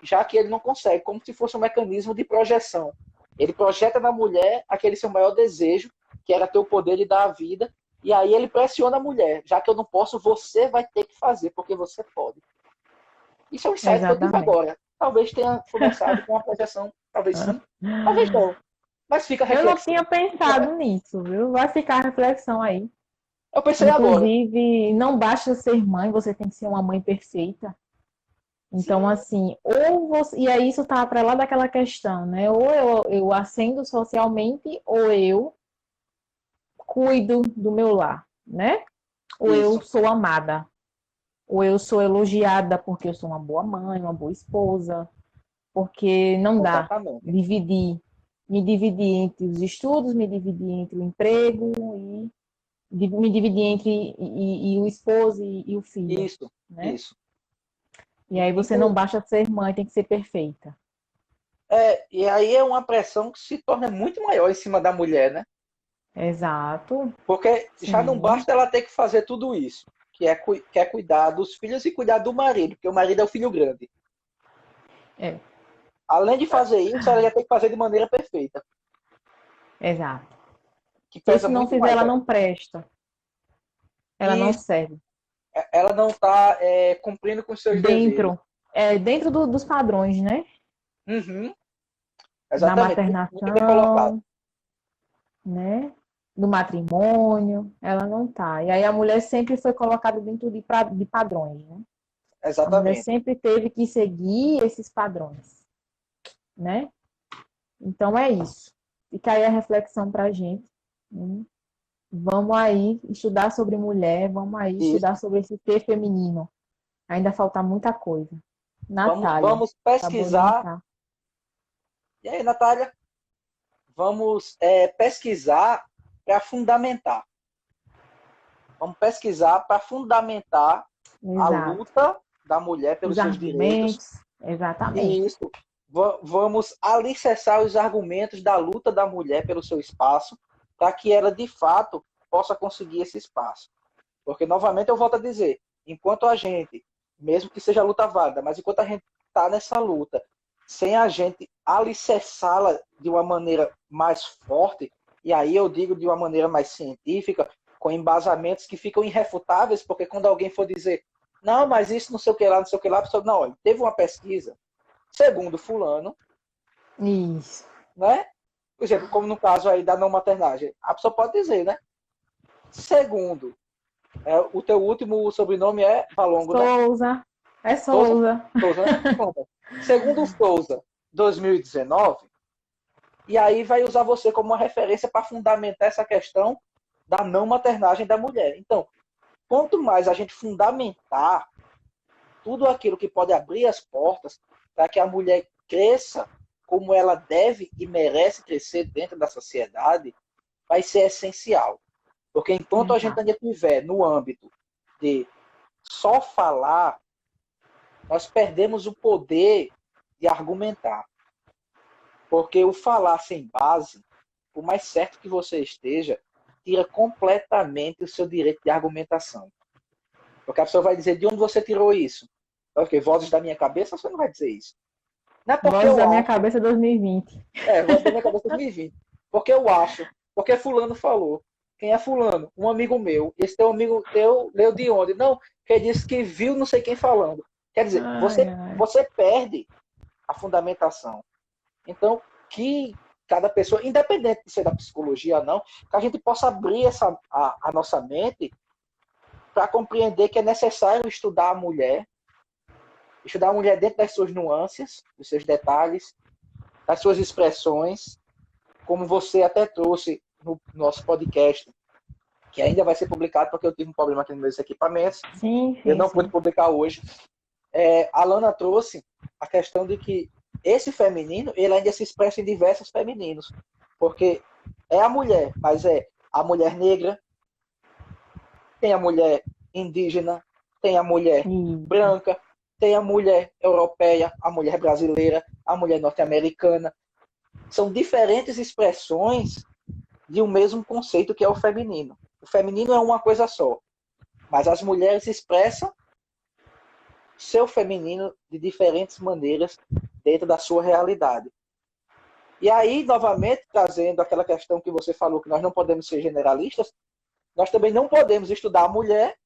já que ele não consegue, como se fosse um mecanismo de projeção. Ele projeta na mulher aquele seu maior desejo, que era ter o poder de dar a vida, e aí ele pressiona a mulher, já que eu não posso, você vai ter que fazer, porque você pode. Isso é um insight que eu tive agora. Talvez tenha começado com uma projeção, talvez sim, talvez não. Mas fica a reflexão. Eu não tinha pensado nisso, viu? Vai ficar a reflexão aí. Eu pensei agora. Inclusive, não basta ser mãe, você tem que ser uma mãe perfeita. Então, Sim, assim, ou você. E aí isso tá para lá daquela questão, né? Ou eu ascendo socialmente, ou eu cuido do meu lar, né? Ou eu isso, sou amada, ou eu sou elogiada porque eu sou uma boa mãe, uma boa esposa, porque não dá exatamente. dividir, me dividir entre os estudos, me dividir entre o emprego e me dividir entre o esposo e o filho, Isso, né? isso. E aí você não basta ser mãe, tem que ser perfeita. E aí é uma pressão que se torna muito maior em cima da mulher, né? Exato, Porque já não sim, basta ela ter que fazer tudo isso, que é cuidar dos filhos e cuidar do marido, porque o marido é o filho grande. é, Além de fazer isso, ela ia ter que fazer de maneira perfeita, exato. que Porque pesa se não muito fizer, mais. ela não presta, ela não E serve. ela não está cumprindo com seus deveres. Dentro dos padrões, né? Uhum, Da exatamente, muito bem colocado. maternação, né? Do matrimônio, ela não tá. E aí a mulher sempre foi colocada dentro de padrões, né? A mulher Exatamente. sempre teve que seguir esses padrões, né? Então é isso. Fica aí a reflexão pra gente, né? Vamos aí estudar sobre mulher, vamos aí Isso. estudar sobre esse ser feminino. Ainda falta muita coisa. Natália, Vamos acabou de pesquisar. entrar. E aí, Natália? Vamos pesquisar para fundamentar. Vamos pesquisar para fundamentar a Exato. luta da mulher Os pelos seus direitos. argumentos, exatamente. E isso, vamos alicerçar os argumentos da luta da mulher pelo seu espaço, para que ela, de fato, possa conseguir esse espaço. Porque, novamente, eu volto a dizer, enquanto a gente, mesmo que seja luta válida, mas enquanto a gente está nessa luta, sem a gente alicerçá-la de uma maneira mais forte, e aí eu digo de uma maneira mais científica, com embasamentos que ficam irrefutáveis, porque quando alguém for dizer, não, mas isso não sei o que lá, não sei o que lá, a pessoa, não, olha, teve uma pesquisa, segundo fulano, Isso. né? Por exemplo, como no caso aí da não maternagem, a pessoa pode dizer, né? Segundo, o teu último sobrenome é Valongo, né? Souza. É Souza? Souza. Souza, né? Pronto. Segundo o Souza, 2019, e aí vai usar você como uma referência para fundamentar essa questão da não maternagem da mulher. Então, quanto mais a gente fundamentar tudo aquilo que pode abrir as portas para que a mulher cresça como ela deve e merece crescer dentro da sociedade, vai ser essencial. Porque enquanto a gente Exato. ainda estiver no âmbito de só falar, nós perdemos o poder de argumentar. Porque o falar sem base, por mais certo que você esteja, tira completamente o seu direito de argumentação. Porque a pessoa vai dizer de onde você tirou isso. Ok, vozes da minha cabeça, você não vai dizer isso. Não é porque Voz eu da minha acho. cabeça 2020. Vozes da minha cabeça 2020. Porque eu acho. Porque fulano falou. Quem é fulano? Um amigo meu. Esse teu amigo teu leu de onde? Não, que disse que viu não sei quem falando. Quer dizer, Ai, você, ai. você perde a fundamentação. Então, que cada pessoa, independente de ser da psicologia ou não, que a gente possa abrir a nossa mente para compreender que é necessário estudar a mulher dentro das suas nuances, dos seus detalhes, das suas expressões, como você até trouxe no nosso podcast, que ainda vai ser publicado porque eu tive um problema aqui nos meus equipamentos, Sim, eu sim, não pude sim. publicar hoje. A Lana trouxe a questão de que esse feminino, ele ainda se expressa em diversos femininos, porque é a mulher, mas é a mulher negra, tem a mulher indígena, tem a mulher Isso. branca, tem a mulher europeia, a mulher brasileira, a mulher norte-americana. São diferentes expressões de um mesmo conceito que é o feminino. O feminino é uma coisa só, mas as mulheres expressam seu feminino de diferentes maneiras dentro da sua realidade. E aí, novamente, trazendo aquela questão que você falou, que nós não podemos ser generalistas, nós também não podemos estudar a mulher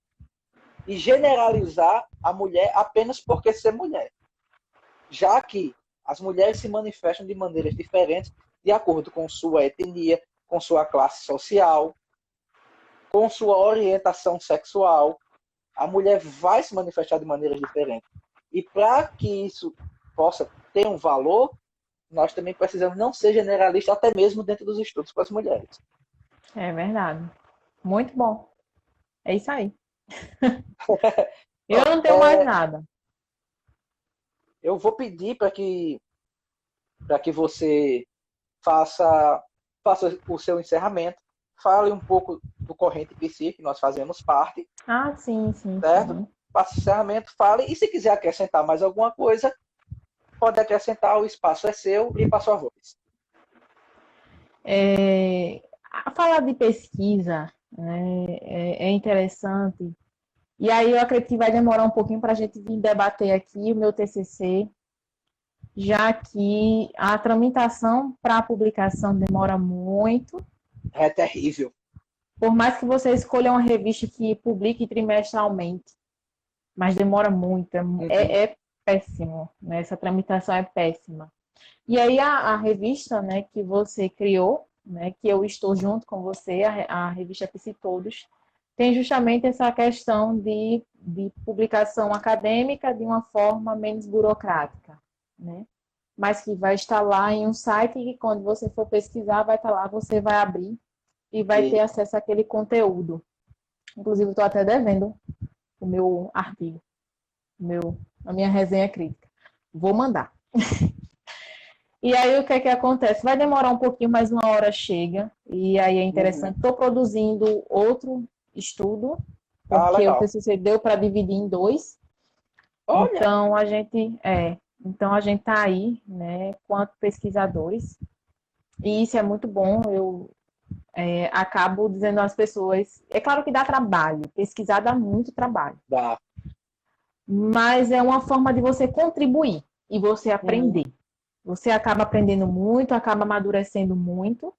e generalizar a mulher apenas porque ser mulher. Já que as mulheres se manifestam de maneiras diferentes de acordo com sua etnia, com sua classe social, com sua orientação sexual, a mulher vai se manifestar de maneiras diferentes. E para que isso possa ter um valor, nós também precisamos não ser generalistas, até mesmo dentro dos estudos para as mulheres. É verdade. Muito bom. É isso aí. Eu não tenho mais nada. Eu vou pedir para que você faça o seu encerramento, fale um pouco do Corrente PC, que nós fazemos parte, Ah, sim, sim, certo? sim. Faça o encerramento, fale, e se quiser acrescentar mais alguma coisa, pode acrescentar, o espaço é seu e passo a voz. Falar de pesquisa, né, é interessante. E aí eu acredito que vai demorar um pouquinho para a gente vir debater aqui o meu TCC, já que a tramitação para a publicação demora muito. É terrível. Por mais que você escolha uma revista que publique trimestralmente, mas demora muito, é péssimo, né? Essa tramitação é péssima. E aí a revista, né, que você criou, né, que eu estou junto com você, a revista Psi Todos, tem justamente essa questão de publicação acadêmica de uma forma menos burocrática, né? Mas que vai estar lá em um site e que quando você for pesquisar, vai estar lá, você vai abrir e vai ter acesso àquele conteúdo. Inclusive, estou até devendo o meu artigo, a minha resenha crítica. Vou mandar. E aí, o que é que acontece? Vai demorar um pouquinho, mas uma hora chega. E aí é interessante. Estou produzindo outro estudo, porque o Legal. TCC deu para dividir em dois. Olha. Então a gente está aí, né, quanto pesquisadores. E isso é muito bom. Eu acabo dizendo às pessoas, é claro que dá trabalho, pesquisar dá muito trabalho. Dá. Mas é uma forma de você contribuir e você aprender. Você acaba aprendendo muito, acaba amadurecendo muito.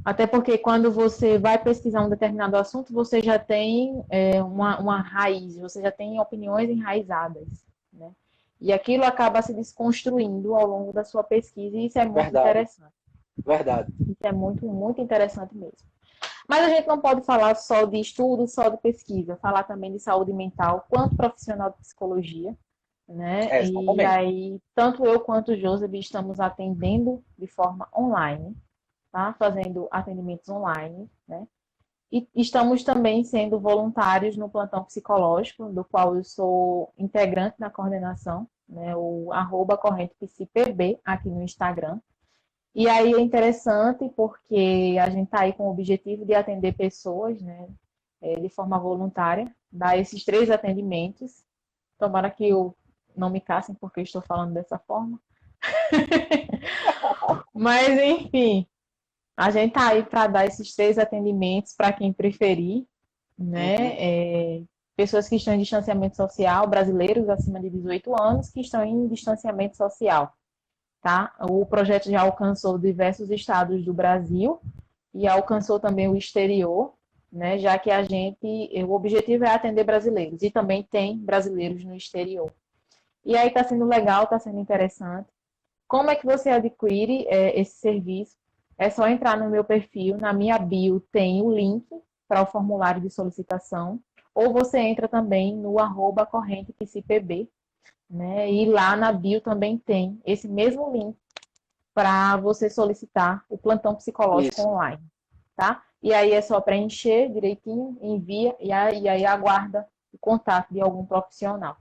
Até porque quando você vai pesquisar um determinado assunto, você já tem uma raiz, você já tem opiniões enraizadas, né? E aquilo acaba se desconstruindo ao longo da sua pesquisa, e isso é muito interessante. Verdade. Isso é muito, muito interessante mesmo. Mas a gente não pode falar só de estudo, só de pesquisa, falar também de saúde mental, quanto profissional de psicologia, né? E aí, tanto eu quanto o Joseph estamos atendendo de forma online, tá? Fazendo atendimentos online, né? E estamos também sendo voluntários no plantão psicológico, do qual eu sou integrante na coordenação, né? O @correntepsipb aqui no Instagram. E aí é interessante porque a gente está aí com o objetivo de atender pessoas, né? De forma voluntária, dar esses 3 atendimentos. Tomara que eu não me cassem porque eu estou falando dessa forma. Mas, enfim, a gente tá aí para dar esses 3 atendimentos para quem preferir, né? Pessoas que estão em distanciamento social, brasileiros acima de 18 anos que estão em distanciamento social, tá? O projeto já alcançou diversos estados do Brasil e alcançou também o exterior, né? Já que o objetivo é atender brasileiros e também tem brasileiros no exterior. E aí está sendo legal, está sendo interessante. Como é que você adquire esse serviço? É só entrar no meu perfil, na minha bio tem o link para o formulário de solicitação, ou você entra também no @correntepsipb, né? E lá na bio também tem esse mesmo link para você solicitar o plantão psicológico online, tá? E aí é só preencher direitinho, envia e aí aguarda o contato de algum profissional.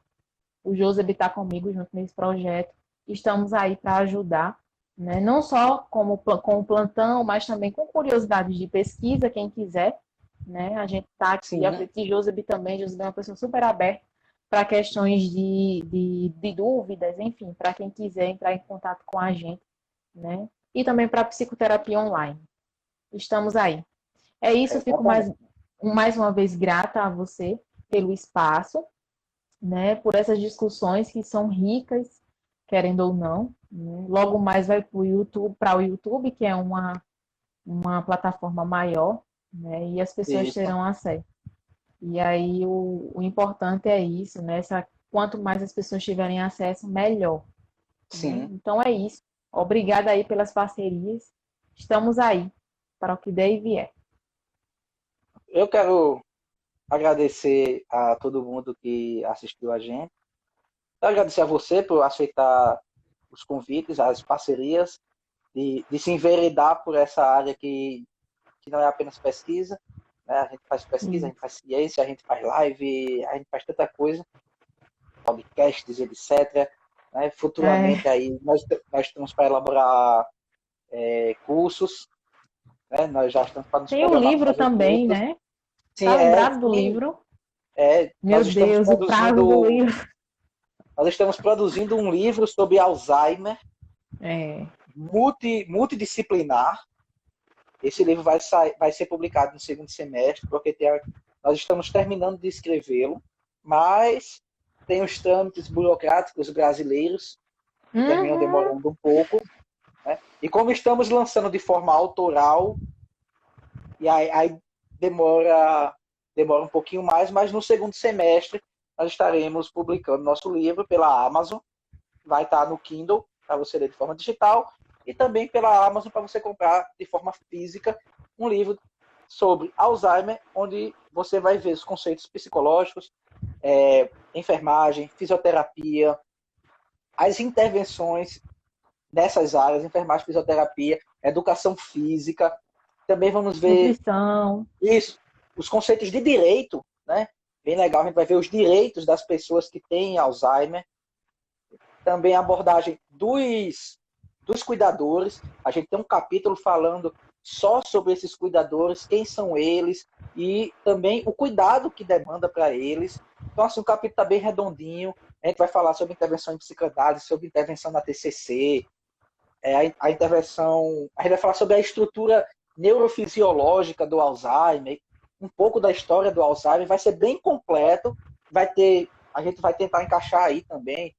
O Joseph está comigo junto nesse projeto. Estamos aí para ajudar, né? Não só com o plantão, mas também com curiosidades de pesquisa, quem quiser, né? A gente está aqui, acredito que Joseph também, Joseph é uma pessoa super aberta para questões de dúvidas, enfim, para quem quiser entrar em contato com a gente, né? E também para psicoterapia online. Estamos aí. É isso, fico mais uma vez grata a você pelo espaço, né, por essas discussões que são ricas, querendo ou não, né? Logo mais vai para o YouTube, que é uma plataforma maior, né, e as pessoas terão acesso. E aí o importante é isso, né? Quanto mais as pessoas tiverem acesso, melhor. Sim. Né? Então é isso. Obrigada aí pelas parcerias. Estamos aí para o que der e vier. eu quero agradecer a todo mundo que assistiu a gente. Quero agradecer a você por aceitar os convites, as parcerias, de se enveredar por essa área que não é apenas pesquisa, né? A gente faz pesquisa, a gente faz ciência, a gente faz live, a gente faz tanta coisa, podcasts, etc. Né? Futuramente É, aí nós estamos para elaborar cursos, né? Nós já estamos para nos tem o programar para livro fazer também, cursos. né? Sim, Tá lembrado do livro? nós Meu estamos Deus, o prazo do produzindo, livro. um livro sobre Alzheimer É. multidisciplinar. Esse livro vai ser publicado no segundo semestre, porque nós estamos terminando de escrevê-lo, mas tem os trâmites burocráticos brasileiros que terminam Uhum. demorando um pouco. Né? E como estamos lançando de forma autoral, e aí demora um pouquinho mais, mas no segundo semestre nós estaremos publicando nosso livro pela Amazon. Vai estar no Kindle para você ler de forma digital e também pela Amazon para você comprar de forma física um livro sobre Alzheimer, onde você vai ver os conceitos psicológicos, enfermagem, fisioterapia, as intervenções nessas áreas, enfermagem, fisioterapia, educação física. Também vamos ver Nutrição. isso, os conceitos de direito, né? Bem legal, a gente vai ver os direitos das pessoas que têm Alzheimer, também a abordagem dos cuidadores. A gente tem um capítulo falando só sobre esses cuidadores, quem são eles e também o cuidado que demanda para eles. Então, assim, o capítulo está bem redondinho. A gente vai falar sobre intervenção em psicanálise, sobre intervenção na TCC, a intervenção. A gente vai falar sobre a estrutura neurofisiológica do Alzheimer, um pouco da história do Alzheimer. Vai ser bem completo. A gente vai tentar encaixar aí também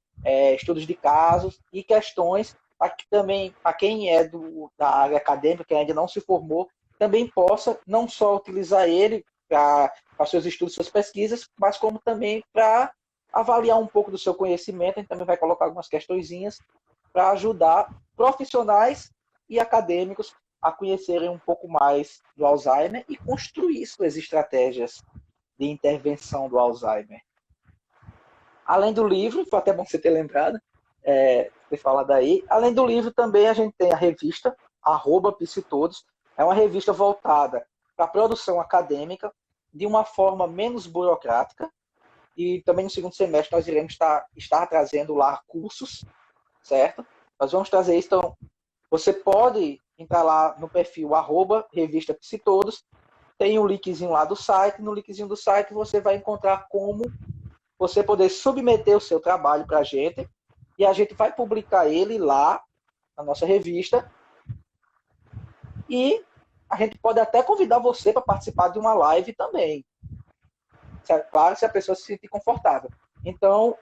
estudos de casos e questões para que também, para quem é da área acadêmica, que ainda não se formou, também possa não só utilizar ele para seus estudos, suas pesquisas, mas como também para avaliar um pouco do seu conhecimento. A gente também vai colocar algumas questõezinhas para ajudar profissionais e acadêmicos a conhecerem um pouco mais do Alzheimer e construir suas estratégias de intervenção do Alzheimer. Além do livro, foi até bom você ter lembrado, ter falado aí, além do livro também a gente tem a revista, @psitodos, é uma revista voltada para a produção acadêmica de uma forma menos burocrática, e também no segundo semestre nós iremos estar trazendo lá cursos, certo? Nós vamos trazer isso, então você pode entrar lá no perfil @revista Psitodos, tem um linkzinho lá do site, no linkzinho do site você vai encontrar como você poder submeter o seu trabalho para a gente e a gente vai publicar ele lá na nossa revista e a gente pode até convidar você para participar de uma live também. Claro, se a pessoa se sentir confortável. Então,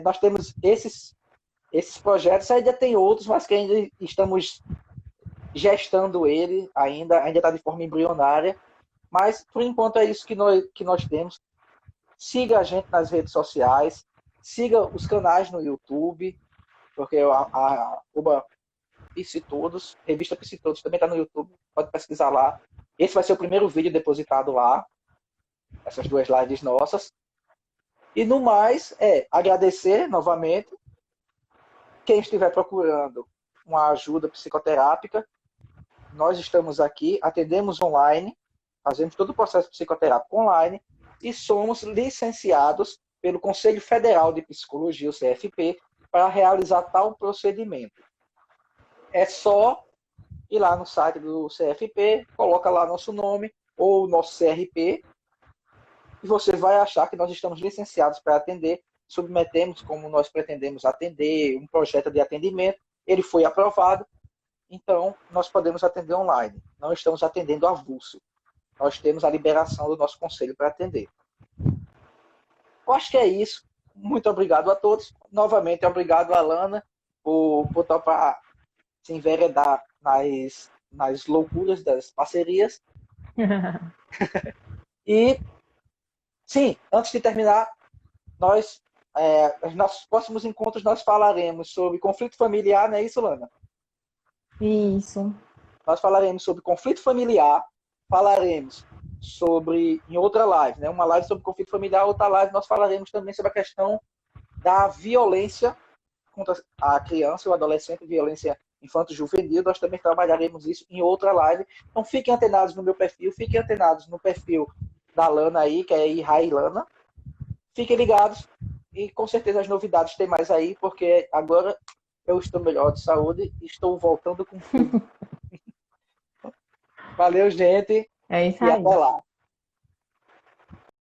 nós temos esses projetos, ainda tem outros, mas que ainda estamos gestando ele, ainda está de forma embrionária, mas por enquanto é isso que nós temos. Siga a gente nas redes sociais, siga os canais no YouTube, porque a Psitodos, revista Psitodos também está no YouTube, pode pesquisar lá. Esse vai ser o primeiro vídeo depositado lá, essas duas lives nossas. E no mais, agradecer novamente quem estiver procurando uma ajuda psicoterápica. Nós estamos aqui, atendemos online, fazemos todo o processo psicoterápico online e somos licenciados pelo Conselho Federal de Psicologia, o CFP, para realizar tal procedimento. É só ir lá no site do CFP, coloca lá nosso nome ou nosso CRP e você vai achar que nós estamos licenciados para atender, submetemos como nós pretendemos atender, um projeto de atendimento, ele foi aprovado, então nós podemos atender online. Não estamos atendendo avulso. Nós temos a liberação do nosso conselho para atender. Eu acho que é isso. Muito obrigado a todos. Novamente, obrigado, Alana, por topar se enveredar nas loucuras das parcerias. E, sim, antes de terminar, nos nossos próximos encontros nós falaremos sobre conflito familiar, não é isso, Lana? Isso. Nós falaremos sobre conflito familiar, falaremos em outra live, né? Uma live sobre conflito familiar, outra live nós falaremos também sobre a questão da violência contra a criança e o adolescente, violência infanto-juvenil. Nós também trabalharemos isso em outra live. Então fiquem antenados no meu perfil, fiquem antenados no perfil da Lana aí, que é Ihai Lana. Fiquem ligados e com certeza as novidades tem mais aí, porque agora eu estou melhor de saúde e estou voltando com tudo. Valeu, gente, É isso e aí. até lá.